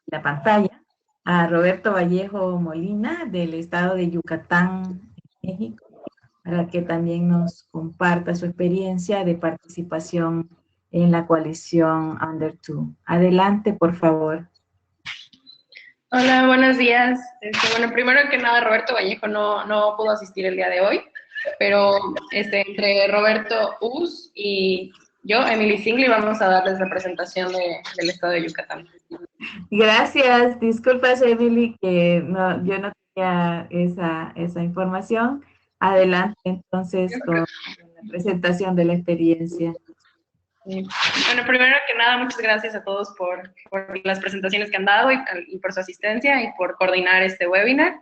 la pantalla a Roberto Vallejo Molina, del estado de Yucatán, México, para que también nos comparta su experiencia de participación en la coalición Under2. Adelante, por favor. Hola, buenos días. Bueno, primero que nada, Roberto Vallejo no pudo asistir el día de hoy, pero entre Roberto Us y yo, Emily Singley, vamos a darles la presentación del estado de Yucatán. Gracias. Disculpas, Emily, que yo no tenía esa información. Adelante, entonces, con la presentación de la experiencia. Bueno, primero que nada, muchas gracias a todos por las presentaciones que han dado y por su asistencia y por coordinar este webinar.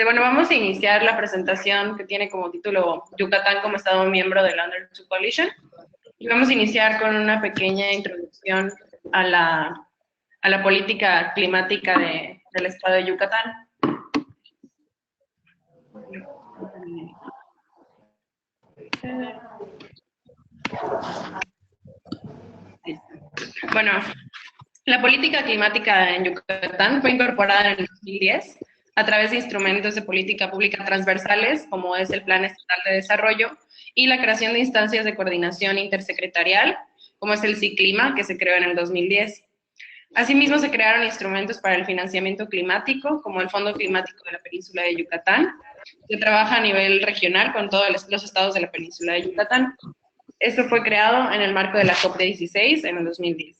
Bueno, vamos a iniciar la presentación que tiene como título Yucatán como Estado miembro de la Under2 Coalition. Y vamos a iniciar con una pequeña introducción a la política climática del estado de Yucatán. Bueno, la política climática en Yucatán fue incorporada en el 2010 a través de instrumentos de política pública transversales, como es el Plan Estatal de Desarrollo, y la creación de instancias de coordinación intersecretarial, como es el CICLIMA, que se creó en el 2010. Asimismo, se crearon instrumentos para el financiamiento climático, como el Fondo Climático de la Península de Yucatán, que trabaja a nivel regional con todos los estados de la Península de Yucatán. Esto fue creado en el marco de la COP16 en el 2010.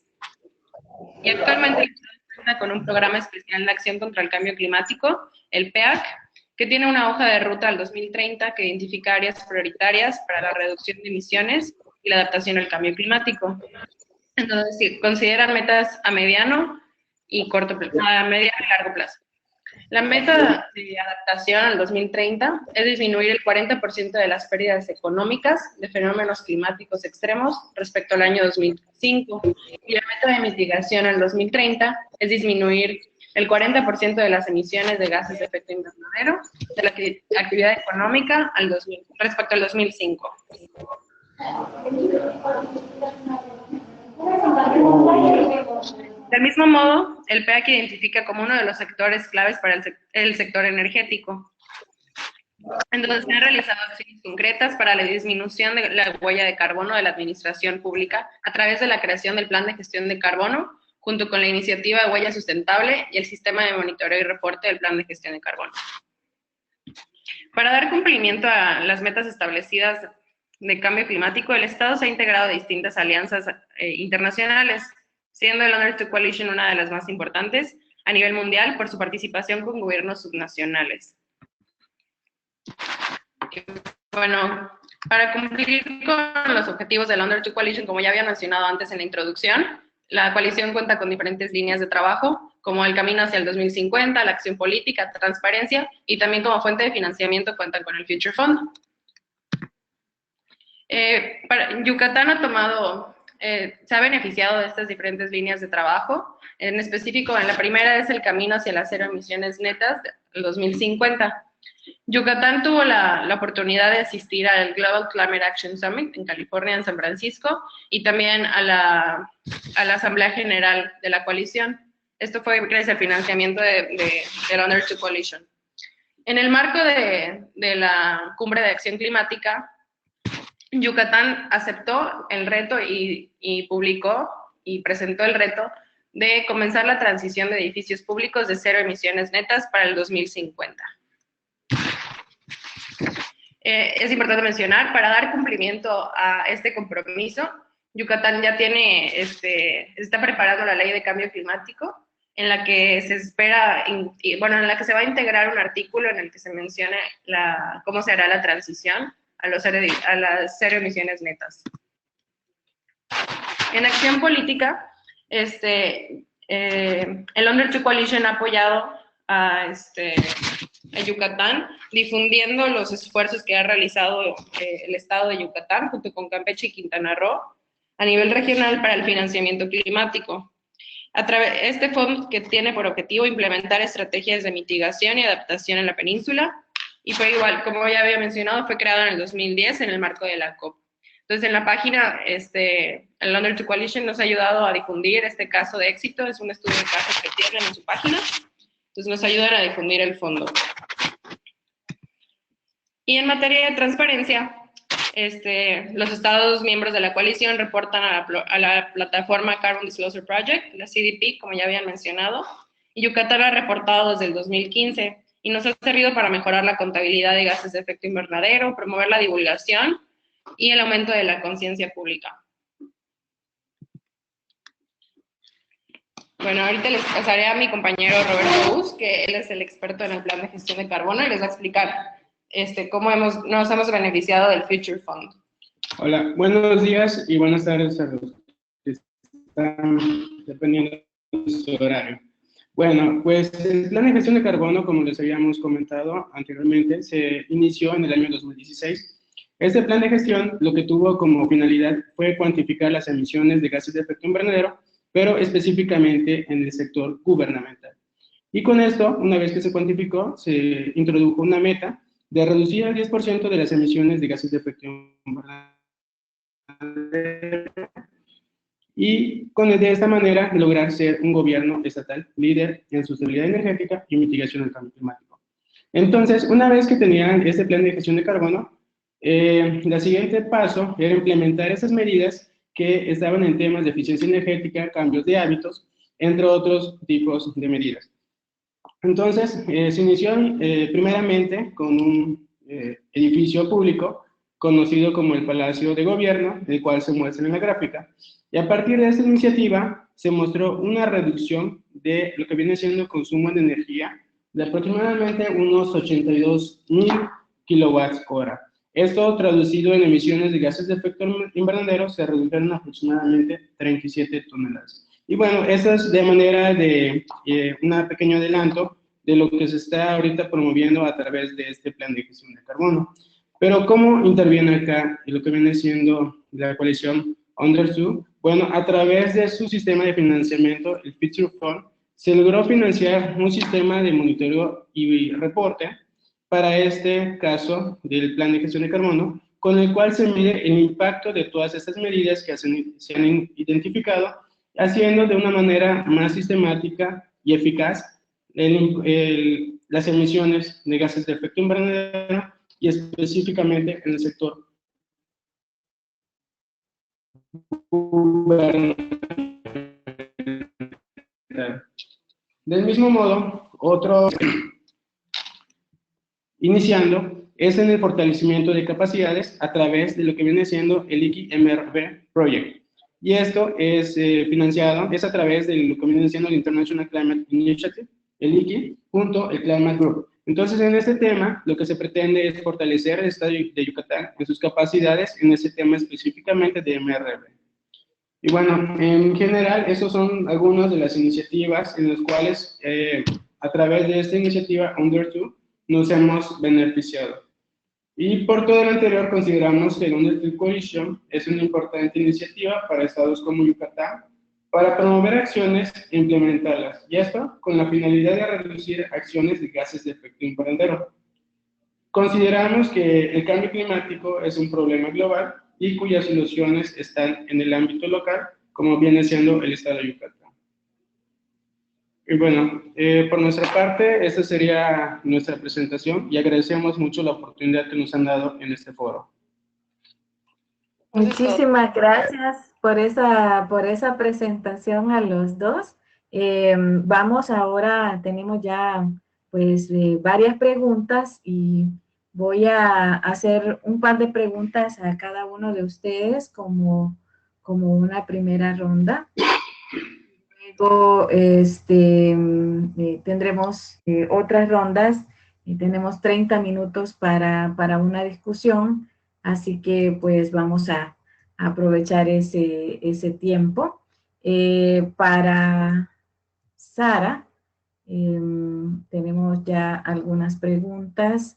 Y actualmente cuenta con un programa especial de acción contra el cambio climático, el PEAC, que tiene una hoja de ruta al 2030 que identifica áreas prioritarias para la reducción de emisiones y la adaptación al cambio climático. Entonces, sí, consideran metas a mediano y corto plazo, a mediano y largo plazo. La meta de adaptación al 2030 es disminuir el 40% de las pérdidas económicas de fenómenos climáticos extremos respecto al año 2005. Y la meta de mitigación al 2030 es disminuir el 40% de las emisiones de gases de efecto invernadero de la actividad económica respecto al 2005. Del mismo modo, el PEAC identifica como uno de los sectores claves para el sector energético. Entonces, se han realizado acciones concretas para la disminución de la huella de carbono de la administración pública a través de la creación del Plan de Gestión de Carbono, junto con la iniciativa de Huella Sustentable y el sistema de monitoreo y reporte del Plan de Gestión de Carbono. Para dar cumplimiento a las metas establecidas de cambio climático, el Estado se ha integrado a distintas alianzas internacionales, siendo el Under 2 Coalition una de las más importantes a nivel mundial por su participación con gobiernos subnacionales. Bueno, para cumplir con los objetivos del Under 2 Coalition, como ya había mencionado antes en la introducción, la coalición cuenta con diferentes líneas de trabajo, como el camino hacia el 2050, la acción política, transparencia, y también como fuente de financiamiento cuentan con el Future Fund. Yucatán se ha beneficiado de estas diferentes líneas de trabajo. En específico, en la primera es el camino hacia las cero emisiones netas del 2050. Yucatán tuvo la oportunidad de asistir al Global Climate Action Summit en California, en San Francisco, y también a la Asamblea General de la coalición. Esto fue gracias al financiamiento del Under 2 Coalition. En el marco de la Cumbre de Acción Climática, Yucatán aceptó el reto y publicó y presentó el reto de comenzar la transición de edificios públicos de cero emisiones netas para el 2050. Es importante mencionar, para dar cumplimiento a este compromiso, Yucatán ya está preparando la ley de cambio climático, en la que se espera, en la que se va a integrar un artículo en el que se menciona cómo se hará la transición a las cero emisiones netas. En acción política, el Under 2 Coalition ha apoyado a Yucatán, difundiendo los esfuerzos que ha realizado el estado de Yucatán junto con Campeche y Quintana Roo a nivel regional para el financiamiento climático. Este fondo que tiene por objetivo implementar estrategias de mitigación y adaptación en la península, y fue igual, como ya había mencionado, fue creado en el 2010 en el marco de la COP. Entonces, en la página, el Under 2 Coalition nos ha ayudado a difundir este caso de éxito, es un estudio de casos que tienen en su página, entonces nos ayudan a difundir el fondo. Y en materia de transparencia, los estados miembros de la coalición reportan a la plataforma Carbon Disclosure Project, la CDP, como ya habían mencionado, y Yucatán ha reportado desde el 2015, y nos ha servido para mejorar la contabilidad de gases de efecto invernadero, promover la divulgación y el aumento de la conciencia pública. Bueno, ahorita les pasaré a mi compañero Roberto Bus, que él es el experto en el plan de gestión de carbono, y les va a explicar cómo nos hemos beneficiado del Future Fund. Hola, buenos días y buenas tardes a los que están dependiendo de su horario. Bueno, pues el plan de gestión de carbono, como les habíamos comentado anteriormente, se inició en el año 2016. Este plan de gestión lo que tuvo como finalidad fue cuantificar las emisiones de gases de efecto invernadero, pero específicamente en el sector gubernamental. Y con esto, una vez que se cuantificó, se introdujo una meta de reducir al 10% de las emisiones de gases de efecto invernadero y de esta manera lograr ser un gobierno estatal líder en sostenibilidad energética y mitigación del cambio climático. Entonces, una vez que tenían este plan de gestión de carbono, el siguiente paso era implementar esas medidas que estaban en temas de eficiencia energética, cambios de hábitos, entre otros tipos de medidas. Entonces, se inició primeramente con un edificio público conocido como el Palacio de Gobierno, el cual se muestra en la gráfica, y a partir de esta iniciativa se mostró una reducción de lo que viene siendo el consumo de energía de aproximadamente unos 82,000 kilowatts hora. Esto traducido en emisiones de gases de efecto invernadero se redujeron aproximadamente 37 toneladas. Y bueno, eso es de manera de un pequeño adelanto de lo que se está ahorita promoviendo a través de este plan de gestión de carbono. Pero ¿cómo interviene acá lo que viene siendo la coalición UNDER2? Bueno, a través de su sistema de financiamiento, el Future Fund, se logró financiar un sistema de monitoreo y reporte para este caso del plan de gestión de carbono, con el cual se mide el impacto de todas estas medidas que se han identificado, haciendo de una manera más sistemática y eficaz las emisiones de gases de efecto invernadero y específicamente en el sector del mismo modo, otro iniciando es en el fortalecimiento de capacidades a través de lo que viene siendo el IKI-MRV Project. Y esto es financiado, es a través de lo que viene siendo el International Climate Initiative, el IKI, junto al Climate Group. Entonces, en este tema, lo que se pretende es fortalecer el Estado de Yucatán en sus capacidades en ese tema específicamente de MRV. Y bueno, en general, esas son algunas de las iniciativas en las cuales, a través de esta iniciativa UNDER2, nos hemos beneficiado. Y por todo lo anterior, consideramos que el UNDER2 Coalition es una importante iniciativa para estados como Yucatán para promover acciones e implementarlas, y esto con la finalidad de reducir acciones de gases de efecto invernadero. Consideramos que el cambio climático es un problema global y cuyas soluciones están en el ámbito local, como viene siendo el estado de Yucatán. Y bueno, por nuestra parte, esta sería nuestra presentación y agradecemos mucho la oportunidad que nos han dado en este foro. Muchísimas gracias por esa presentación a los dos. Vamos ahora, tenemos ya pues varias preguntas y voy a hacer un par de preguntas a cada uno de ustedes como una primera ronda. Luego tendremos otras rondas y tenemos 30 minutos para una discusión, así que pues vamos a aprovechar ese tiempo. Para Sara, tenemos ya algunas preguntas.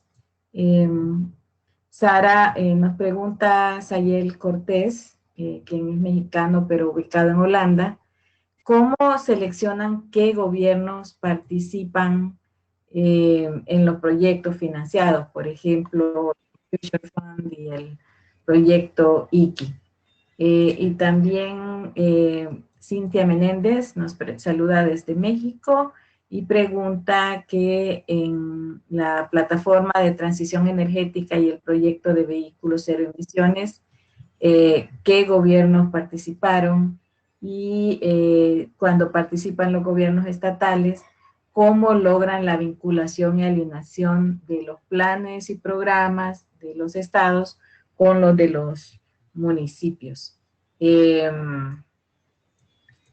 Sara nos pregunta Sayel Cortés, quien es mexicano pero ubicado en Holanda, ¿cómo seleccionan qué gobiernos participan en los proyectos financiados? Por ejemplo, el Future Fund y el proyecto IKI. Y también Cintia Menéndez nos saluda desde México y pregunta que en la plataforma de transición energética y el proyecto de vehículos cero emisiones, ¿qué gobiernos participaron? Y cuando participan los gobiernos estatales, ¿cómo logran la vinculación y alineación de los planes y programas de los estados con los de los municipios?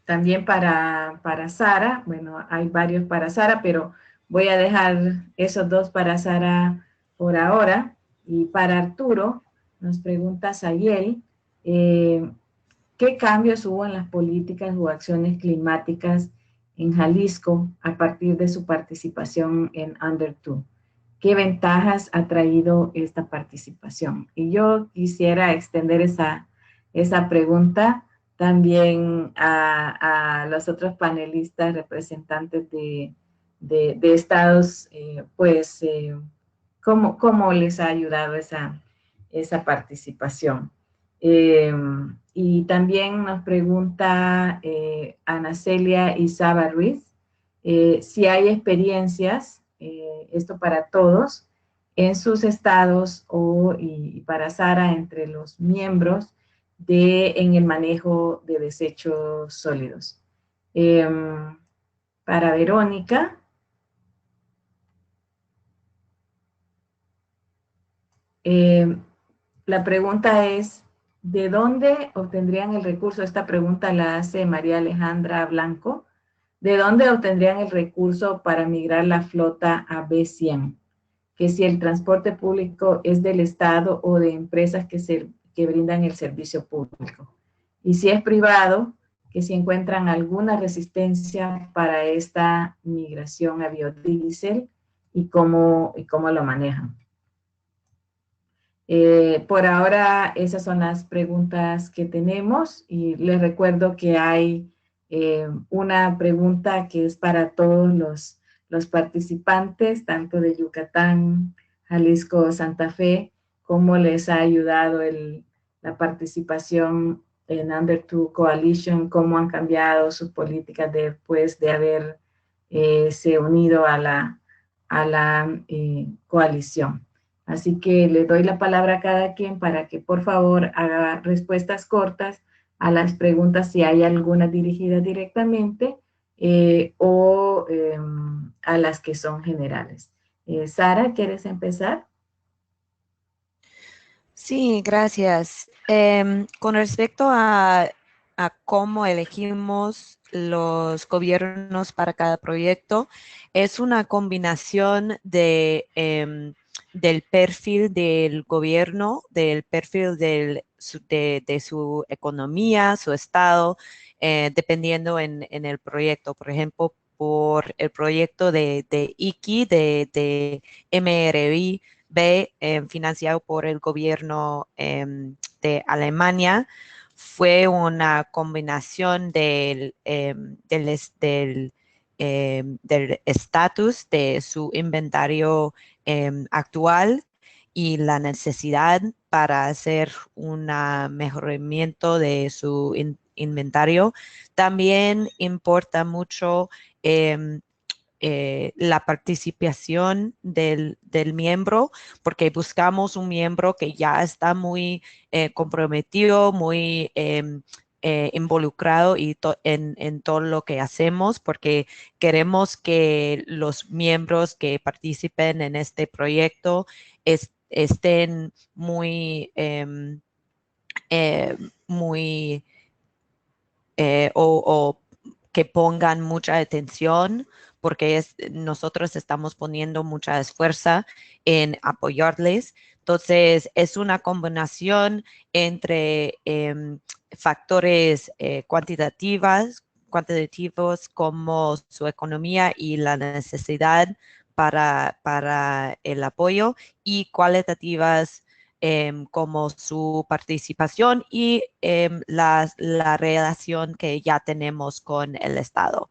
También para Sara, bueno, hay varios para Sara, pero voy a dejar esos dos para Sara por ahora. Y para Arturo, nos pregunta Sayel, ¿qué cambios hubo en las políticas o acciones climáticas en Jalisco a partir de su participación en UNDER2? ¿Qué ventajas ha traído esta participación? Y yo quisiera extender esa pregunta también a los otros panelistas representantes de estados, ¿cómo les ha ayudado esa participación? Y también nos pregunta Ana Celia Izaba Ruiz, si hay experiencias, esto para todos, en sus estados y para Sara entre los miembros en el manejo de desechos sólidos. Para Verónica, la pregunta es, ¿de dónde obtendrían el recurso? Esta pregunta la hace María Alejandra Blanco. ¿De dónde obtendrían el recurso para migrar la flota a B100? Que si el transporte público es del Estado o de empresas que brindan el servicio público. Y si es privado, que si encuentran alguna resistencia para esta migración a biodiesel y cómo lo manejan. Por ahora, esas son las preguntas que tenemos y les recuerdo que hay una pregunta que es para todos los participantes, tanto de Yucatán, Jalisco, Santa Fe, cómo les ha ayudado la participación en Under Two Coalition, cómo han cambiado sus políticas después de haber se unido a la coalición. Así que le doy la palabra a cada quien para que por favor haga respuestas cortas a las preguntas, si hay alguna dirigida directamente o a las que son generales. Sara, ¿quieres empezar? Sí, gracias. Con respecto a cómo elegimos los gobiernos para cada proyecto, es una combinación del perfil del gobierno, del perfil de su economía, su estado, dependiendo en el proyecto. Por ejemplo, por el proyecto de IKI, de MRV, financiado por el gobierno de Alemania, fue una combinación del estatus de su inventario actual y la necesidad para hacer un mejoramiento de su inventario. También importa mucho la participación del miembro, porque buscamos un miembro que ya está muy comprometido, muy involucrado en todo lo que hacemos, porque queremos que los miembros que participen en este proyecto estén muy o que pongan mucha atención, porque nosotros estamos poniendo mucha esfuerzo en apoyarles. Entonces, es una combinación entre factores cuantitativos como su economía y la necesidad para el apoyo, y cualitativas como su participación y la relación que ya tenemos con el Estado.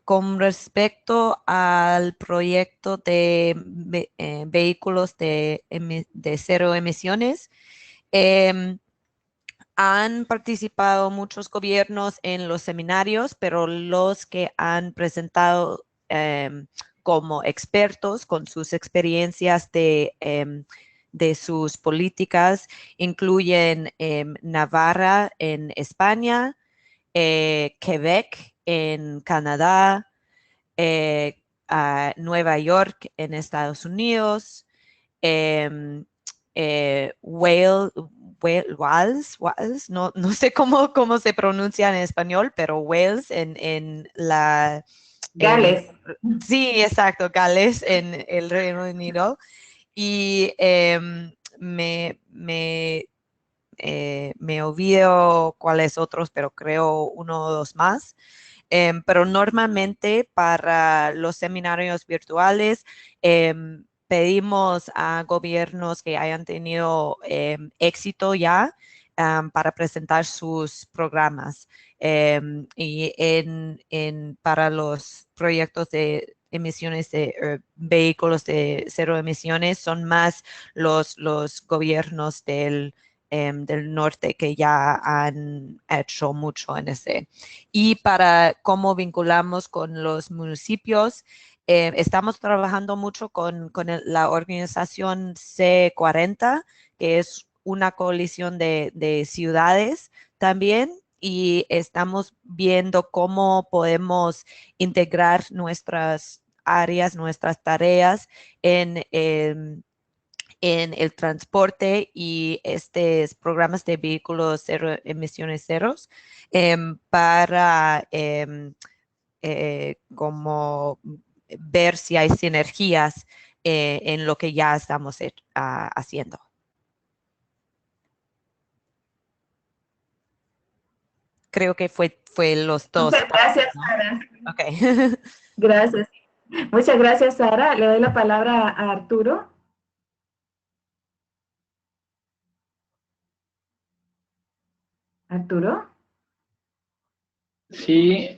Con respecto al proyecto de vehículos de cero emisiones, han participado muchos gobiernos en los seminarios, pero los que han presentado como expertos con sus experiencias de sus políticas incluyen Navarra en España, Quebec en Canadá, Nueva York en Estados Unidos, Wales, no sé cómo se pronuncia en español, pero Wales en la... Gales. Sí, exacto, Gales en el Reino Unido. Y me olvido cuáles otros, pero creo uno o dos más. Pero normalmente para los seminarios virtuales pedimos a gobiernos que hayan tenido éxito ya para presentar sus programas. Y para los proyectos de emisiones de vehículos de cero emisiones son más los gobiernos del del norte que ya han hecho mucho en ese. Y para cómo vinculamos con los municipios, estamos trabajando mucho con la organización C40, que es una coalición de ciudades también, y estamos viendo cómo podemos integrar nuestras áreas, nuestras tareas en el transporte y estos programas de vehículos cero emisiones ceros para como ver si hay sinergias en lo que ya estamos haciendo. Creo que fue los dos. Muchas gracias, Sara. Okay. Gracias. Muchas gracias, Sara. Le doy la palabra a Arturo. Arturo. Sí,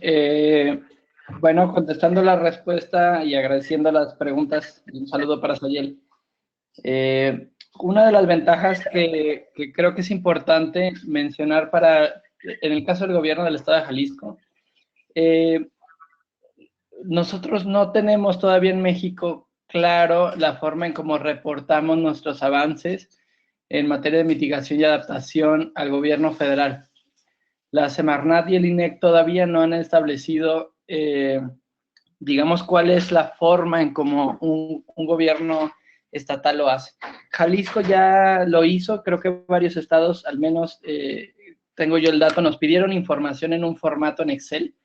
bueno, contestando la respuesta y agradeciendo las preguntas, un saludo para Sayel. Una de las ventajas que creo que es importante mencionar en el caso del gobierno del estado de Jalisco, nosotros no tenemos todavía en México claro la forma en cómo reportamos nuestros avances en materia de mitigación y adaptación al gobierno federal. La Semarnat y el INEC todavía no han establecido, digamos, cuál es la forma en cómo un gobierno estatal lo hace. Jalisco ya lo hizo, creo que varios estados, al menos tengo yo el dato, nos pidieron información en un formato en Excel,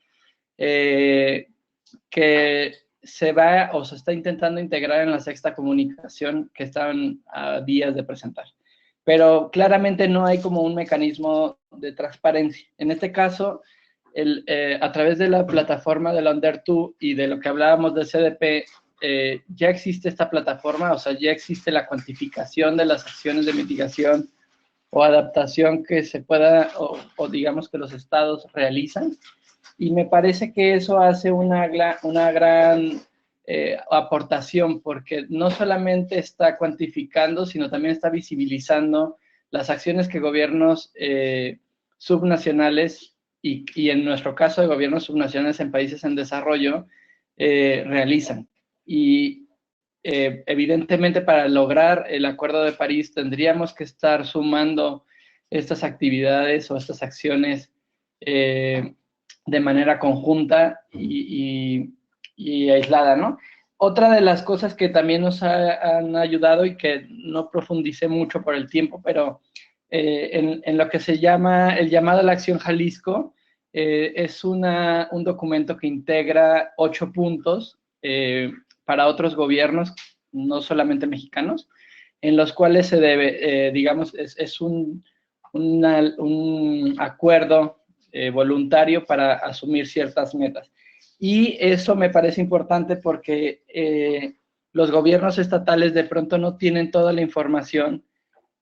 que se va o se está intentando integrar en la sexta comunicación que están a días de presentar. Pero claramente no hay como un mecanismo de transparencia. En este caso, a través de la plataforma de la Under2 y de lo que hablábamos del CDP, ya existe esta plataforma, o sea, ya existe la cuantificación de las acciones de mitigación o adaptación que se pueda, o digamos que los estados realizan. Y me parece que eso hace una gran aportación, porque no solamente está cuantificando, sino también está visibilizando las acciones que gobiernos subnacionales y en nuestro caso de gobiernos subnacionales en países en desarrollo realizan. Y evidentemente para lograr el Acuerdo de París tendríamos que estar sumando estas actividades o estas acciones de manera conjunta y aislada, ¿no? Otra de las cosas que también nos han ayudado y que no profundicé mucho por el tiempo, pero en lo que se llama el llamado a la acción Jalisco, es un documento que integra 8 puntos para otros gobiernos, no solamente mexicanos, en los cuales se debe, digamos, es un acuerdo voluntario para asumir ciertas metas. Y eso me parece importante porque los gobiernos estatales de pronto no tienen toda la información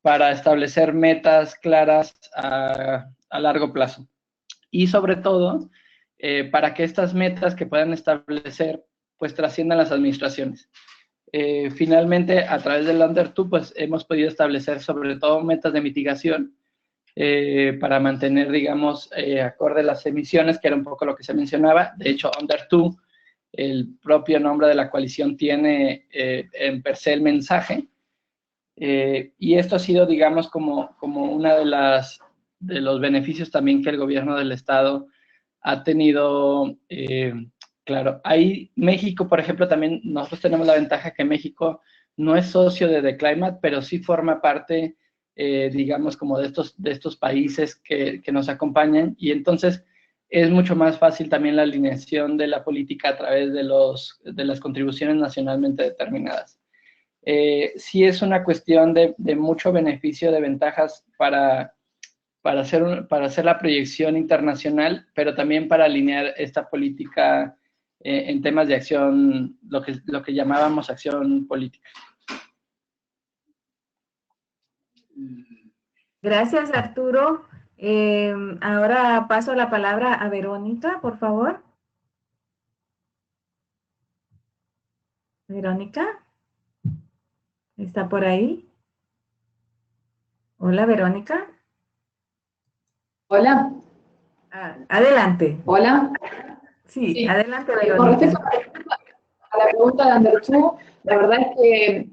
para establecer metas claras a largo plazo. Y sobre todo, para que estas metas que puedan establecer, pues trasciendan las administraciones. Finalmente, a través del Under2, pues hemos podido establecer sobre todo metas de mitigación para mantener, digamos, acorde las emisiones, que era un poco lo que se mencionaba. De hecho, Under2, el propio nombre de la coalición, tiene en per se el mensaje. Y esto ha sido, digamos, como una de los beneficios también que el gobierno del estado ha tenido. Claro, ahí México, por ejemplo, también nosotros tenemos la ventaja que México no es socio de The Climate, pero sí forma parte, digamos, como de estos países que nos acompañan, y entonces es mucho más fácil también la alineación de la política a través de las contribuciones nacionalmente determinadas. Sí es una cuestión de mucho beneficio, de ventajas para hacer la proyección internacional, pero también para alinear esta política en temas de acción, lo que llamábamos acción política. Gracias, Arturo. Ahora paso la palabra a Verónica, por favor. Verónica, ¿está por ahí? Hola, Verónica. Hola. Adelante. Hola. Sí, adelante, Con Verónica. respecto a la pregunta de Under2, la verdad es que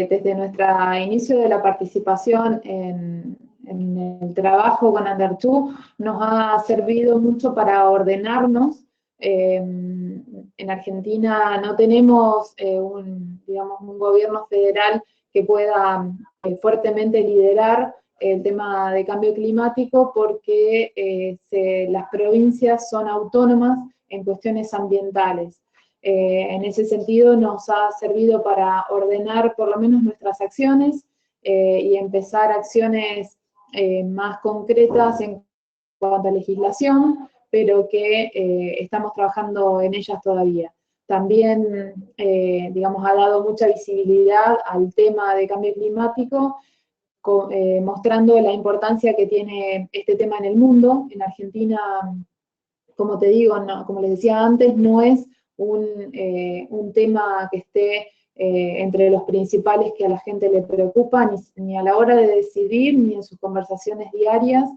desde nuestro inicio de la participación en el trabajo con Under2 nos ha servido mucho para ordenarnos. En Argentina no tenemos digamos, un gobierno federal que pueda fuertemente liderar el tema de cambio climático porque las provincias son autónomas en cuestiones ambientales. En ese sentido nos ha servido para ordenar por lo menos nuestras acciones y empezar acciones más concretas en cuanto a legislación, pero que estamos trabajando en ellas todavía. También, digamos, ha dado mucha visibilidad al tema de cambio climático, mostrando la importancia que tiene este tema en el mundo. En Argentina, como te digo, no, como les decía antes, no es un tema que esté entre los principales que a la gente le preocupa, ni a la hora de decidir, ni en sus conversaciones diarias.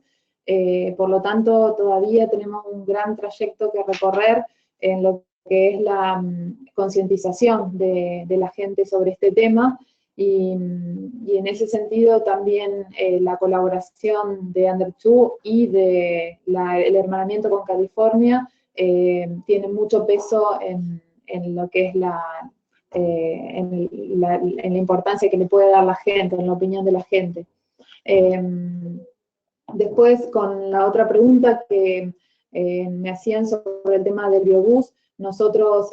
Por lo tanto, todavía tenemos un gran trayecto que recorrer en lo que es la concientización de la gente sobre este tema, y en ese sentido también la colaboración de Under2 y el hermanamiento con California tiene mucho peso en lo que es en la importancia que le puede dar la gente, en la opinión de la gente. Después, con la otra pregunta que me hacían sobre el tema del biobús, nosotros,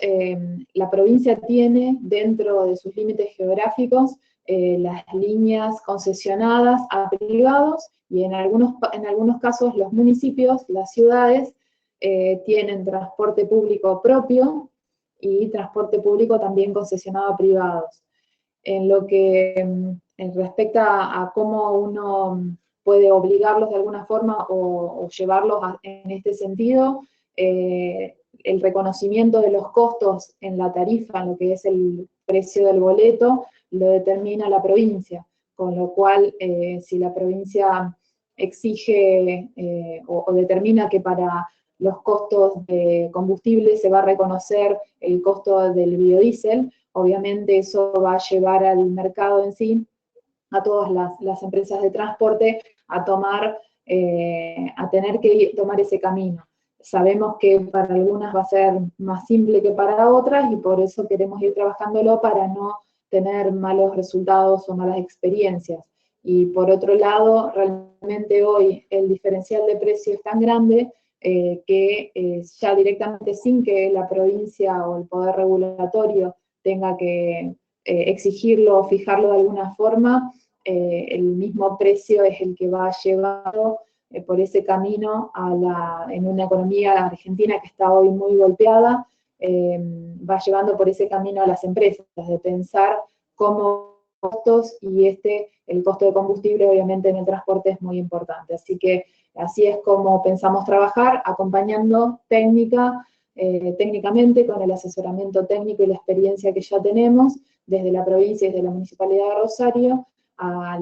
la provincia tiene dentro de sus límites geográficos las líneas concesionadas a privados, y en algunos casos los municipios, las ciudades, tienen transporte público propio y transporte público también concesionado a privados. En lo que respecta a cómo uno puede obligarlos de alguna forma o llevarlos en este sentido, el reconocimiento de los costos en la tarifa, en lo que es el precio del boleto, lo determina la provincia, con lo cual si la provincia exige o determina que para los costos de combustible se va a reconocer el costo del biodiesel, obviamente eso va a llevar al mercado en sí, a todas las empresas de transporte, a tener que tomar ese camino. Sabemos que para algunas va a ser más simple que para otras, y por eso queremos ir trabajándolo para no tener malos resultados o malas experiencias. Y por otro lado, realmente hoy el diferencial de precio es tan grande que ya directamente, sin que la provincia o el poder regulatorio tenga que exigirlo o fijarlo de alguna forma, el mismo precio es el que va llevando por ese camino en una economía argentina que está hoy muy golpeada, va llevando por ese camino a las empresas, de pensar cómo costos, y el costo de combustible obviamente en el transporte es muy importante. Así que así es como pensamos trabajar, acompañando técnicamente con el asesoramiento técnico y la experiencia que ya tenemos desde la provincia y desde la Municipalidad de Rosario, a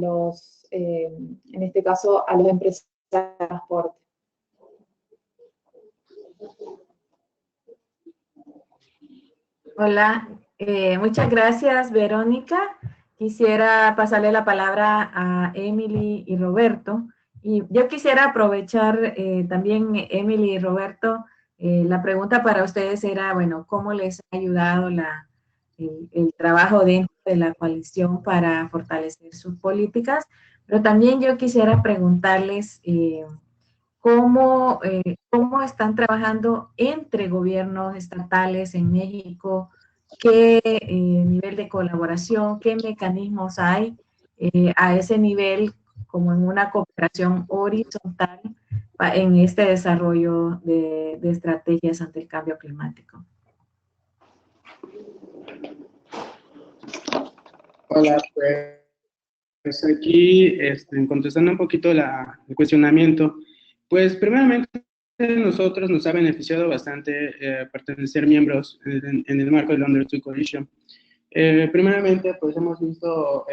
en este caso, a los empresarios de transporte. Hola, muchas gracias, Verónica. Quisiera pasarle la palabra a Emily y Roberto. Y yo quisiera aprovechar también, Emily y Roberto, la pregunta para ustedes era, bueno, ¿cómo les ha ayudado el trabajo dentro de la coalición para fortalecer sus políticas? Pero también yo quisiera preguntarles cómo están trabajando entre gobiernos estatales en México, qué nivel de colaboración, qué mecanismos hay a ese nivel, como en una cooperación horizontal en este desarrollo de estrategias ante el cambio climático. Hola, pues aquí contestando un poquito el cuestionamiento, pues primeramente nosotros nos ha beneficiado bastante pertenecer miembros en el marco del Under2 Coalition. Primeramente, pues hemos visto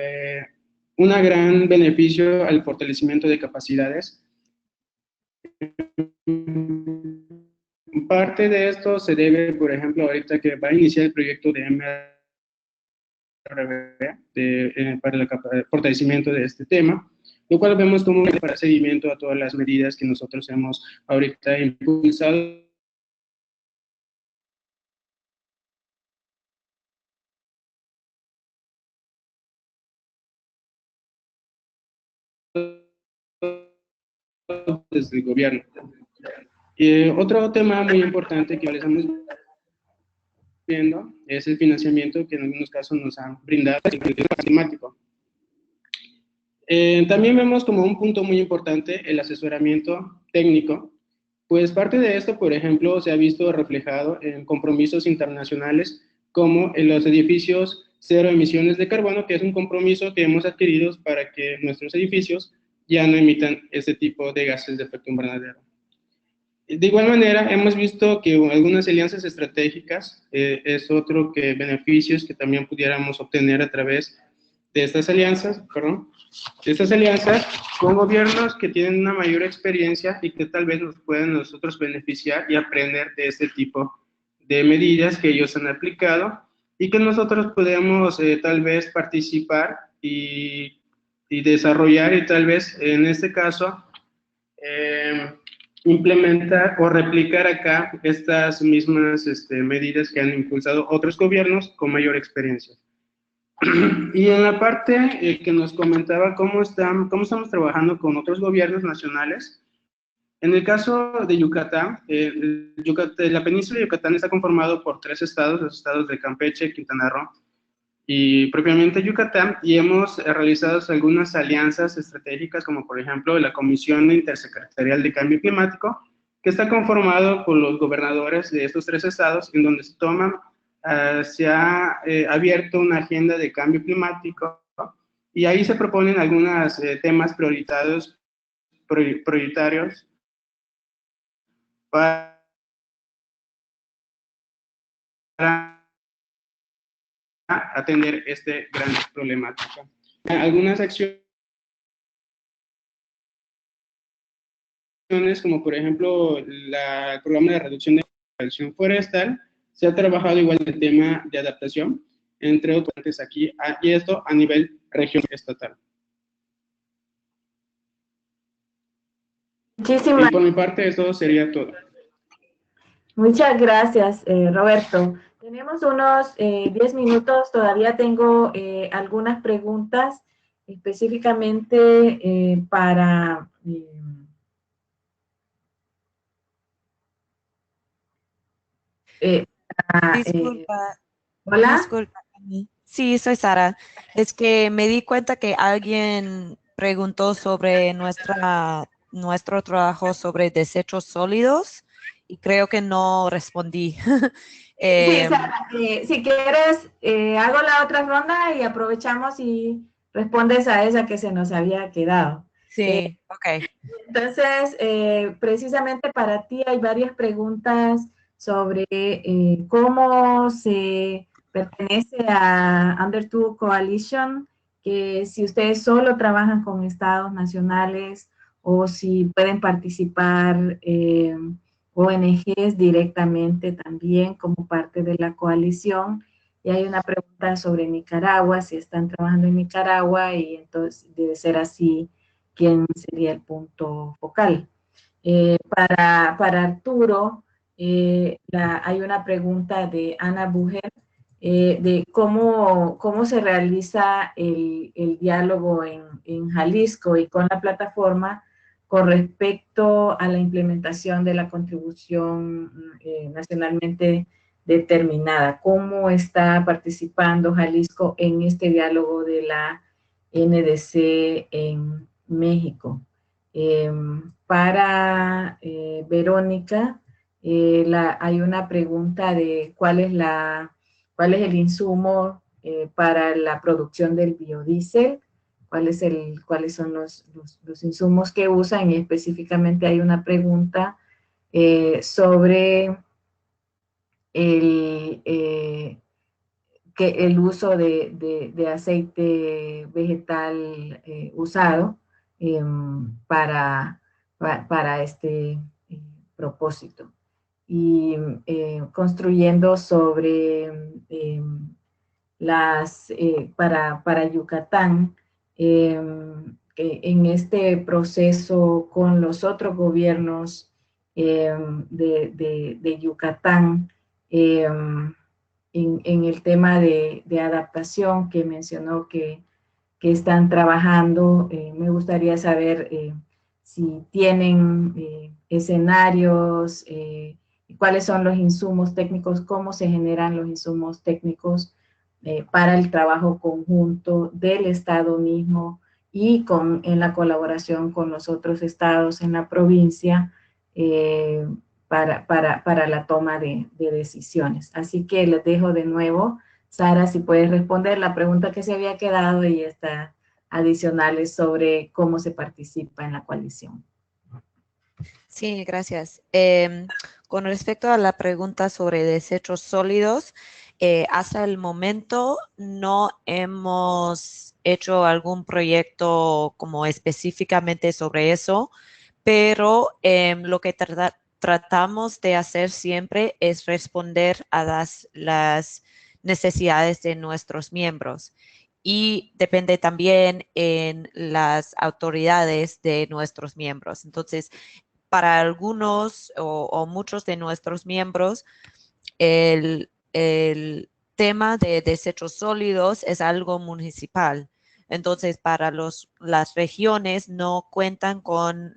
un gran beneficio al fortalecimiento de capacidades. Parte de esto se debe, por ejemplo, ahorita que va a iniciar el proyecto de MRV para el fortalecimiento de este tema, lo cual vemos como un para seguimiento a todas las medidas que nosotros hemos ahorita impulsado. Desde el gobierno. Otro tema muy importante que les estamos viendo es el financiamiento que en algunos casos nos han brindado el climático. También vemos como un punto muy importante el asesoramiento técnico, pues parte de esto, por ejemplo, se ha visto reflejado en compromisos internacionales como en los edificios cero emisiones de carbono, que es un compromiso que hemos adquirido para que nuestros edificios ya no emitan este tipo de gases de efecto invernadero. De igual manera, hemos visto que algunas alianzas estratégicas es otro que beneficios que también pudiéramos obtener a través de estas alianzas, con gobiernos que tienen una mayor experiencia y que tal vez nos puedan nosotros beneficiar y aprender de este tipo de medidas que ellos han aplicado y que nosotros podemos tal vez participar y desarrollar y tal vez en este caso implementar o replicar acá estas mismas medidas que han impulsado otros gobiernos con mayor experiencia. Y en la parte que nos comentaba cómo estamos trabajando con otros gobiernos nacionales, en el caso de Yucatán, la península de Yucatán está conformado por 3 estados, los estados de Campeche, Quintana Roo y propiamente Yucatán, y hemos realizado algunas alianzas estratégicas, como por ejemplo la Comisión Intersecretarial de Cambio Climático, que está conformado por los gobernadores de estos 3 estados, en donde se ha abierto una agenda de cambio climático, y ahí se proponen algunos temas prioritarios para atender este gran problemática. Algunas acciones como por ejemplo el programa de reducción de degradación forestal, se ha trabajado igual el tema de adaptación, entre otros aquí, y esto a nivel regional estatal. Muchísimas. Y por mi parte eso sería todo. Muchas gracias, Roberto. Tenemos unos 10 minutos, todavía tengo algunas preguntas específicamente para... Disculpa. ¿Hola? Disculpa. Sí, soy Sara. Es que me di cuenta que alguien preguntó sobre nuestro trabajo sobre desechos sólidos y creo que no respondí. Sí, Sara, si quieres, hago la otra ronda y aprovechamos y respondes a esa que se nos había quedado. Sí, ok. Entonces, precisamente para ti hay varias preguntas sobre cómo se pertenece a Under Two Coalition, que si ustedes solo trabajan con estados nacionales o si pueden participar ONGs directamente también como parte de la coalición. Y hay una pregunta sobre Nicaragua, si están trabajando en Nicaragua y entonces debe ser así, ¿quién sería el punto focal? Para Arturo, hay una pregunta de Ana Bujer de cómo se realiza el diálogo en Jalisco y con la plataforma con respecto a la implementación de la contribución nacionalmente determinada. ¿Cómo está participando Jalisco en este diálogo de la NDC en México? Para Verónica, hay una pregunta de cuál es el insumo para la producción del biodiesel, cuáles son los insumos que usan, y específicamente hay una pregunta sobre que el uso de aceite vegetal usado para este propósito. Y construyendo sobre para Yucatán, en este proceso con los otros gobiernos de Yucatán, en el tema de adaptación que mencionó que están trabajando, me gustaría saber si tienen escenarios, cuáles son los insumos técnicos, cómo se generan los insumos técnicos para el trabajo conjunto del Estado mismo y en la colaboración con los otros estados en la provincia para la toma de decisiones. Así que les dejo de nuevo, Sara, si puedes responder la pregunta que se había quedado y esta adicionales sobre cómo se participa en la coalición. Sí, gracias. Con respecto a la pregunta sobre desechos sólidos, hasta el momento no hemos hecho algún proyecto como específicamente sobre eso, pero lo que tratamos de hacer siempre es responder a las necesidades de nuestros miembros. Y depende también en las autoridades de nuestros miembros. Entonces, para algunos o muchos de nuestros miembros, el tema de desechos sólidos es algo municipal. Entonces, para las regiones no cuentan con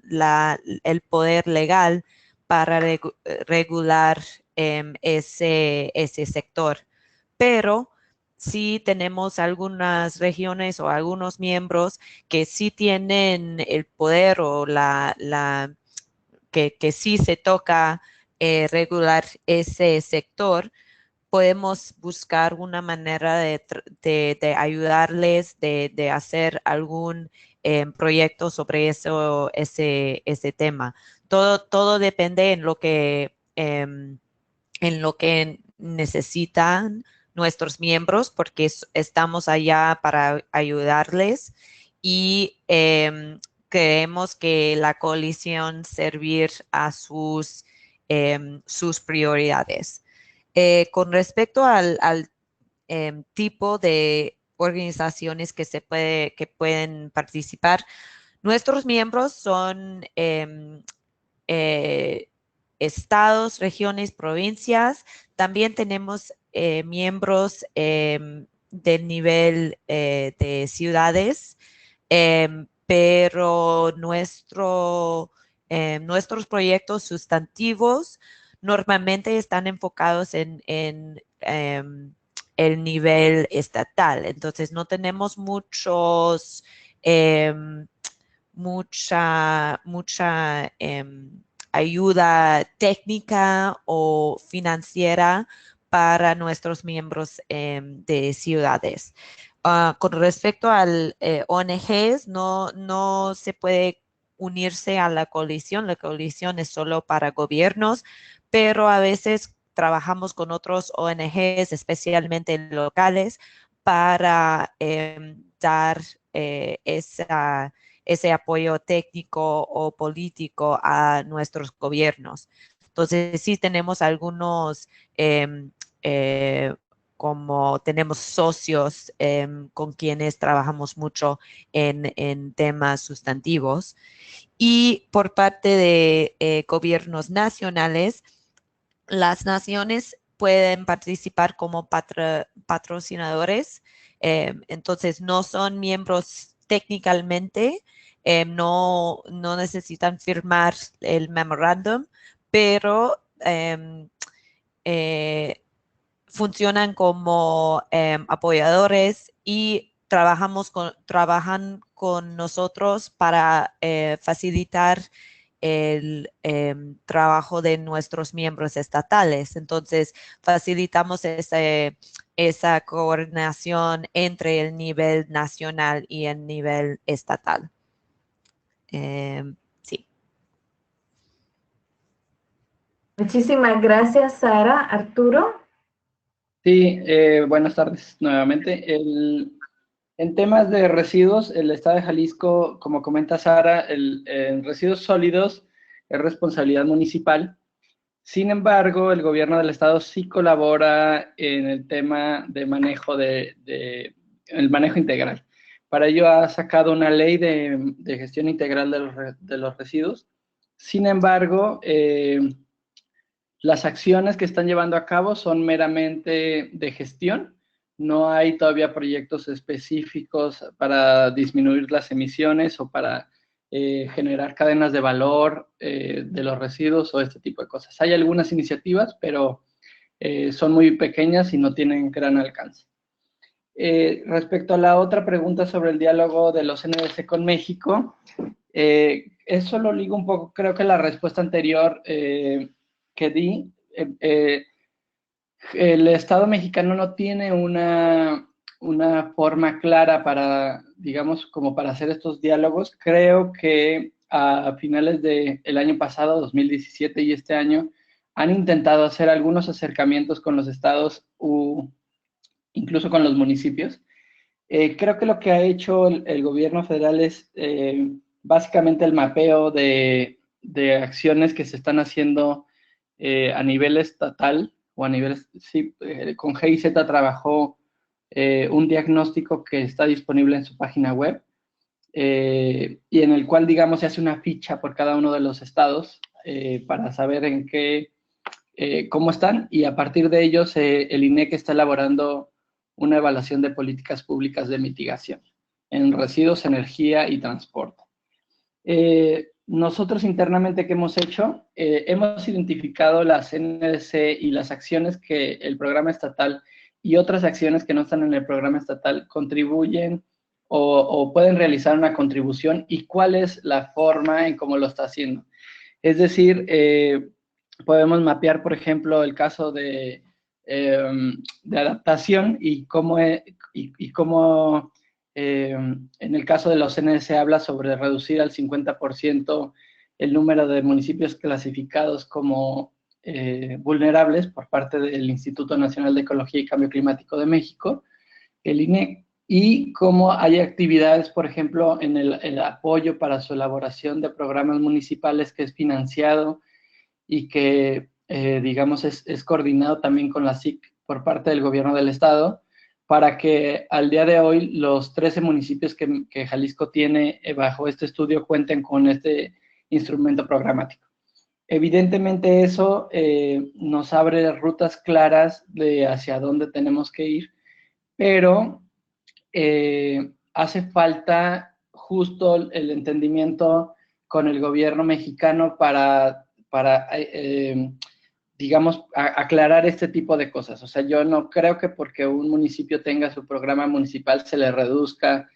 el poder legal para regular ese sector. Pero sí tenemos algunas regiones o algunos miembros que sí tienen el poder o que sí se toca regular ese sector. Podemos buscar una manera de ayudarles, de hacer algún proyecto sobre ese tema. Todo depende en lo que necesitan nuestros miembros, porque estamos allá para ayudarles y creemos que la coalición servir a sus prioridades. Con respecto al tipo de organizaciones que pueden participar, nuestros miembros son estados, regiones, provincias. También tenemos miembros del nivel de ciudades, pero nuestros proyectos sustantivos normalmente están enfocados en el nivel estatal. Entonces, no tenemos mucha ayuda técnica o financiera para nuestros miembros de ciudades. Con respecto al ONGs, no se puede unirse a la coalición es solo para gobiernos, pero a veces trabajamos con otros ONGs, especialmente locales, para dar ese apoyo técnico o político a nuestros gobiernos. Entonces, sí tenemos algunos, como tenemos socios con quienes trabajamos mucho en temas sustantivos. Y por parte de gobiernos nacionales, las naciones pueden participar como patrocinadores, entonces no son miembros técnicamente, no necesitan firmar el memorándum, pero funcionan como apoyadores y trabajan con nosotros para facilitar el trabajo de nuestros miembros estatales. Entonces, facilitamos esa coordinación entre el nivel nacional y el nivel estatal. Sí. Muchísimas gracias, Sara. Arturo. Sí, buenas tardes nuevamente. En temas de residuos, el Estado de Jalisco, como comenta Sara, en residuos sólidos es responsabilidad municipal. Sin embargo, el gobierno del Estado sí colabora en el tema de manejo el manejo integral. Para ello ha sacado una ley de gestión integral de los residuos. Sin embargo, las acciones que están llevando a cabo son meramente de gestión. No hay todavía proyectos específicos para disminuir las emisiones o para generar cadenas de valor de los residuos o este tipo de cosas. Hay algunas iniciativas, pero son muy pequeñas y no tienen gran alcance. Respecto a la otra pregunta sobre el diálogo de los NDC con México, eso lo ligo un poco, creo que la respuesta anterior que di, el Estado mexicano no tiene una forma clara para, digamos, como para hacer estos diálogos. Creo que a finales del año pasado, 2017 y este año, han intentado hacer algunos acercamientos con los estados incluso con los municipios. Creo que lo que ha hecho el gobierno federal es básicamente el mapeo de acciones que se están haciendo a nivel estatal o a nivel, sí, con GIZ trabajó un diagnóstico que está disponible en su página web y en el cual, digamos, se hace una ficha por cada uno de los estados para saber en qué, cómo están, y a partir de ellos el INEC está elaborando una evaluación de políticas públicas de mitigación en residuos, energía y transporte. Nosotros internamente, ¿qué hemos hecho? Hemos identificado las NDC y las acciones que el programa estatal y otras acciones que no están en el programa estatal contribuyen o pueden realizar una contribución, y cuál es la forma en cómo lo está haciendo. Es decir, podemos mapear, por ejemplo, el caso de adaptación y cómo en el caso de los NDC habla sobre reducir al 50% el número de municipios clasificados como vulnerables por parte del Instituto Nacional de Ecología y Cambio Climático de México, el INEC, y cómo hay actividades, por ejemplo, en el apoyo para su elaboración de programas municipales que es financiado y que, digamos, es coordinado también con la SIC por parte del gobierno del estado, para que al día de hoy los 13 municipios que Jalisco tiene bajo este estudio cuenten con este instrumento programático. Evidentemente eso nos abre rutas claras de hacia dónde tenemos que ir, pero hace falta justo el entendimiento con el gobierno mexicano para digamos, aclarar este tipo de cosas. O sea, yo no creo que porque un municipio tenga su programa municipal se le reduzca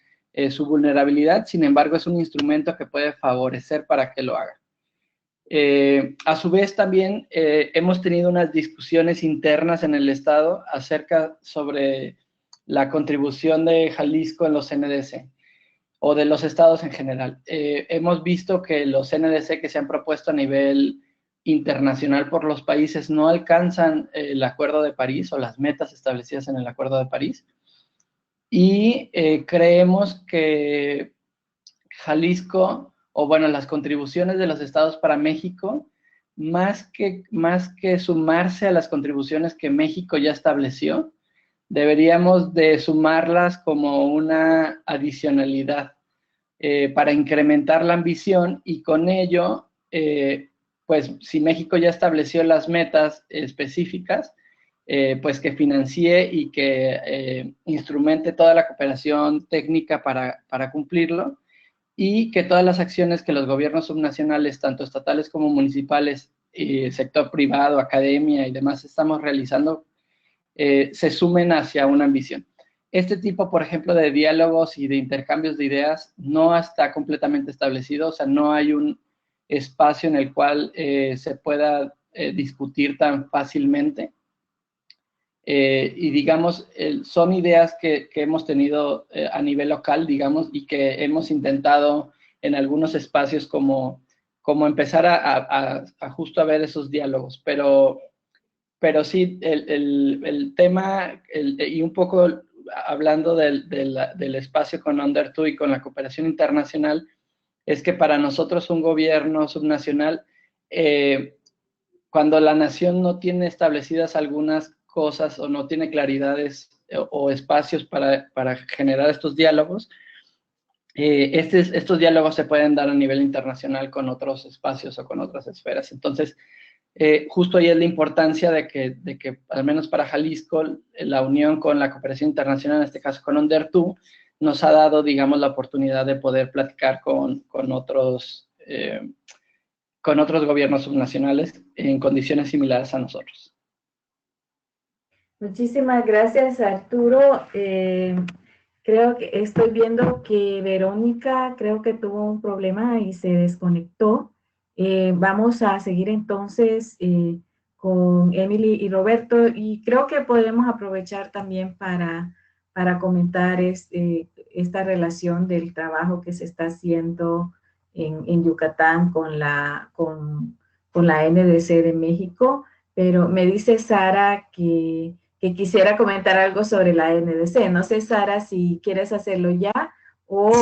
su vulnerabilidad. Sin embargo, es un instrumento que puede favorecer para que lo haga. A su vez, también hemos tenido unas discusiones internas en el estado acerca sobre la contribución de Jalisco en los NDC o de los estados en general. Hemos visto que los NDC que se han propuesto a nivel internacional por los países no alcanzan el Acuerdo de París o las metas establecidas en el Acuerdo de París, y creemos que Jalisco, o bueno, las contribuciones de los estados para México, más que sumarse a las contribuciones que México ya estableció, deberíamos de sumarlas como una adicionalidad para incrementar la ambición, y con ello, pues si México ya estableció las metas específicas, pues que financie y que instrumente toda la cooperación técnica para cumplirlo, y que todas las acciones que los gobiernos subnacionales, tanto estatales como municipales, sector privado, academia y demás estamos realizando, se sumen hacia una ambición. Este tipo, por ejemplo, de diálogos y de intercambios de ideas no está completamente establecido, o sea, no hay un espacio en el cual se pueda discutir tan fácilmente. Y digamos, son ideas que hemos tenido a nivel local, digamos, y que hemos intentado en algunos espacios como empezar a justo a ver esos diálogos, pero pero sí, el tema, y un poco hablando del espacio con UNDER2 y con la cooperación internacional, es que para nosotros un gobierno subnacional, cuando la nación no tiene establecidas algunas cosas o no tiene claridades o espacios para generar estos diálogos, estos diálogos se pueden dar a nivel internacional con otros espacios o con otras esferas. Entonces, justo ahí es la importancia de que, al menos para Jalisco, la unión con la cooperación internacional, en este caso con UNDER2, nos ha dado, digamos, la oportunidad de poder platicar con otros gobiernos subnacionales en condiciones similares a nosotros. Muchísimas gracias, Arturo. Creo que estoy viendo que Verónica creo que tuvo un problema y se desconectó. Vamos a seguir entonces con Emily y Roberto, y creo que podemos aprovechar también para comentar esta relación del trabajo que se está haciendo en Yucatán con la NDC de México. Pero me dice Sara que quisiera comentar algo sobre la NDC. No sé, Sara, si quieres hacerlo ya o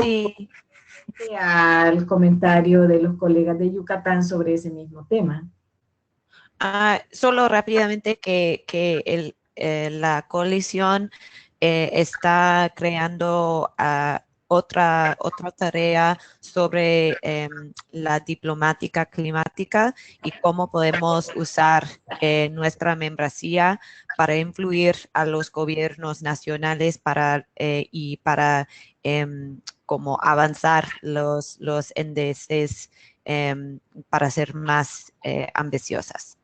Sí, al comentario de los colegas de Yucatán sobre ese mismo tema. solo rápidamente que la coalición está creando otra tarea sobre la diplomática climática y cómo podemos usar nuestra membresía para influir a los gobiernos nacionales y para como avanzar los NDCs para ser más ambiciosas.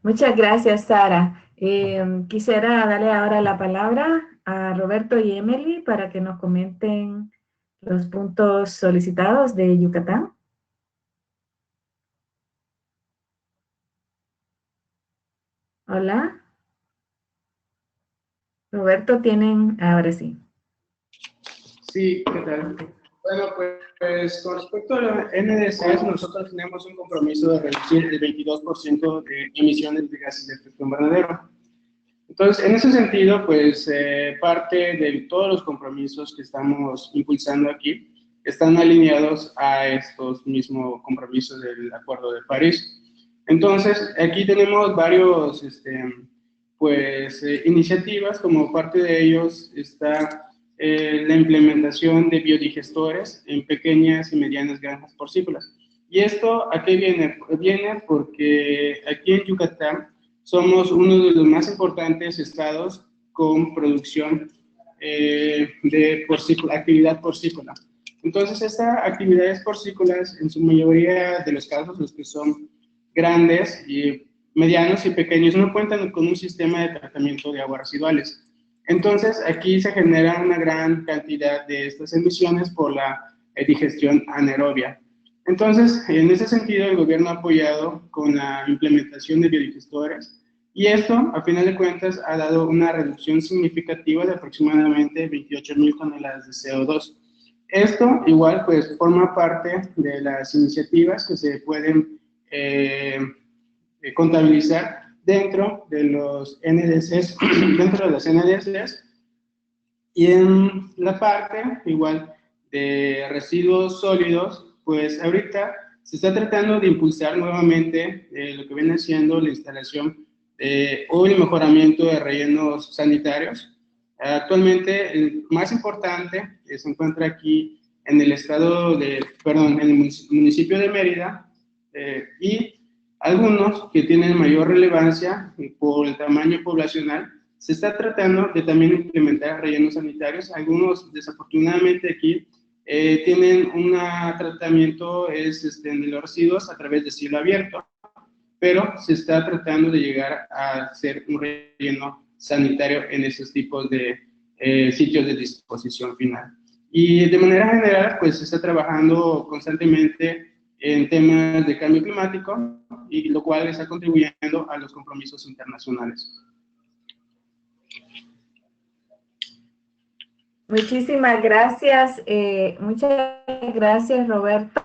Muchas gracias, Sara. Quisiera darle ahora la palabra a Roberto y Emily para que nos comenten los puntos solicitados de Yucatán. Hola. Roberto, tienen, ahora sí. Sí, ¿qué tal? Bueno, pues con respecto a la NDCs, nosotros tenemos un compromiso de reducir el 22% de emisiones de gases de efecto invernadero. Entonces, en ese sentido, pues parte de todos los compromisos que estamos impulsando aquí están alineados a estos mismos compromisos del Acuerdo de París. Entonces, aquí tenemos varios, iniciativas. Como parte de ellos está la implementación de biodigestores en pequeñas y medianas granjas porcícolas. ¿Y esto a qué viene? Viene porque aquí en Yucatán somos uno de los más importantes estados con producción de actividad porcícola. Entonces, estas actividades porcícolas, en su mayoría de los casos, los que son grandes y medianos y pequeños, no cuentan con un sistema de tratamiento de aguas residuales. Entonces, aquí se genera una gran cantidad de estas emisiones por la digestión anaerobia. Entonces, en ese sentido, el gobierno ha apoyado con la implementación de biodigestores, y esto, a final de cuentas, ha dado una reducción significativa de aproximadamente 28,000 toneladas de CO2. Esto, igual, pues, forma parte de las iniciativas que se pueden contabilizar dentro de los NDCs, dentro de las NDCs, y en la parte, igual, de residuos sólidos, pues ahorita se está tratando de impulsar nuevamente lo que viene siendo la instalación o el mejoramiento de rellenos sanitarios. Actualmente, el más importante se encuentra aquí en el en el municipio de Mérida, y algunos que tienen mayor relevancia por el tamaño poblacional. Se está tratando de también implementar rellenos sanitarios. Algunos, desafortunadamente, aquí tienen un tratamiento de los residuos a través de cielo abierto, pero se está tratando de llegar a hacer un relleno sanitario en esos tipos de sitios de disposición final. Y de manera general, pues se está trabajando constantemente en temas de cambio climático, y lo cual está contribuyendo a los compromisos internacionales. Muchísimas gracias. Muchas gracias, Roberto.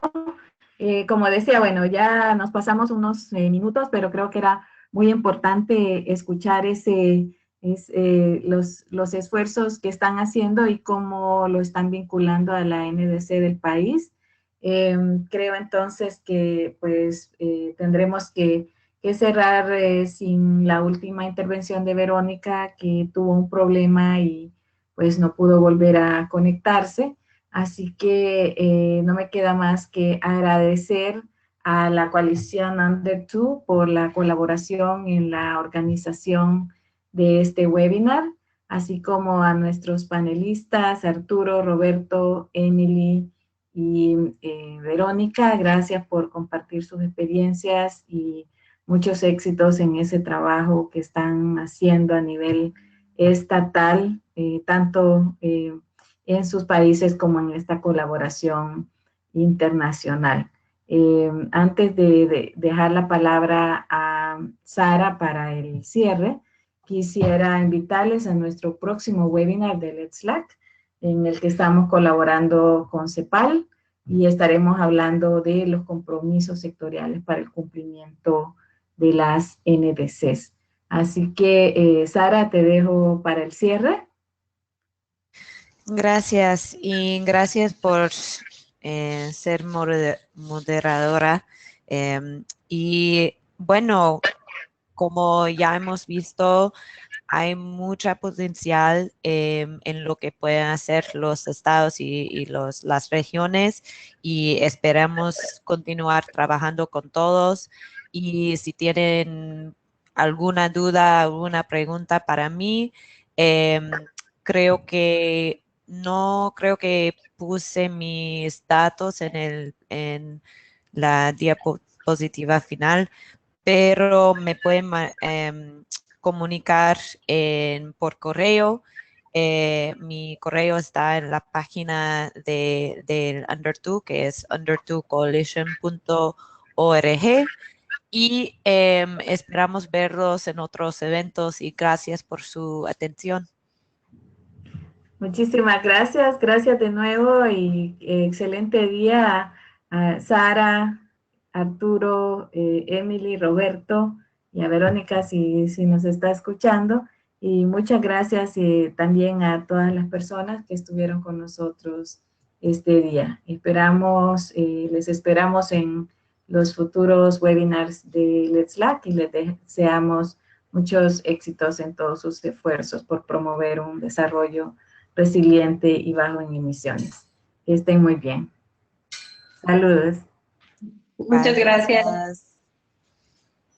Como decía, bueno, ya nos pasamos unos minutos, pero creo que era muy importante escuchar los esfuerzos que están haciendo y cómo lo están vinculando a la NDC del país. Creo entonces que pues tendremos que cerrar sin la última intervención de Verónica, que tuvo un problema y pues no pudo volver a conectarse. Así que no me queda más que agradecer a la coalición Under Two por la colaboración en la organización de este webinar, así como a nuestros panelistas, Arturo, Roberto, Emily y Verónica. Gracias por compartir sus experiencias y muchos éxitos en ese trabajo que están haciendo a nivel estatal, tanto en sus países como en esta colaboración internacional. Antes de dejar la palabra a Sara para el cierre, quisiera invitarles a nuestro próximo webinar de Let's Slack, en el que estamos colaborando con CEPAL y estaremos hablando de los compromisos sectoriales para el cumplimiento de las NDCs. Así que, Sara, te dejo para el cierre. Gracias y gracias por ser moderadora. Y bueno, como ya hemos visto, hay mucha potencial en lo que pueden hacer los estados y las regiones y esperamos continuar trabajando con todos. Y si tienen alguna duda, alguna pregunta para mí, creo que puse mis datos en la diapositiva final, pero me pueden comunicar por correo. Mi correo está en la página del Under2, que es under2coalition.org. Y esperamos verlos en otros eventos y gracias por su atención. Muchísimas gracias, gracias de nuevo y excelente día a Sara, Arturo, Emily, Roberto y a Verónica si nos está escuchando. Y muchas gracias también a todas las personas que estuvieron con nosotros este día. Les esperamos en los futuros webinars de Let's Slack y les deseamos muchos éxitos en todos sus esfuerzos por promover un desarrollo resiliente y bajo en emisiones. Que estén muy bien. Saludos. Muchas gracias.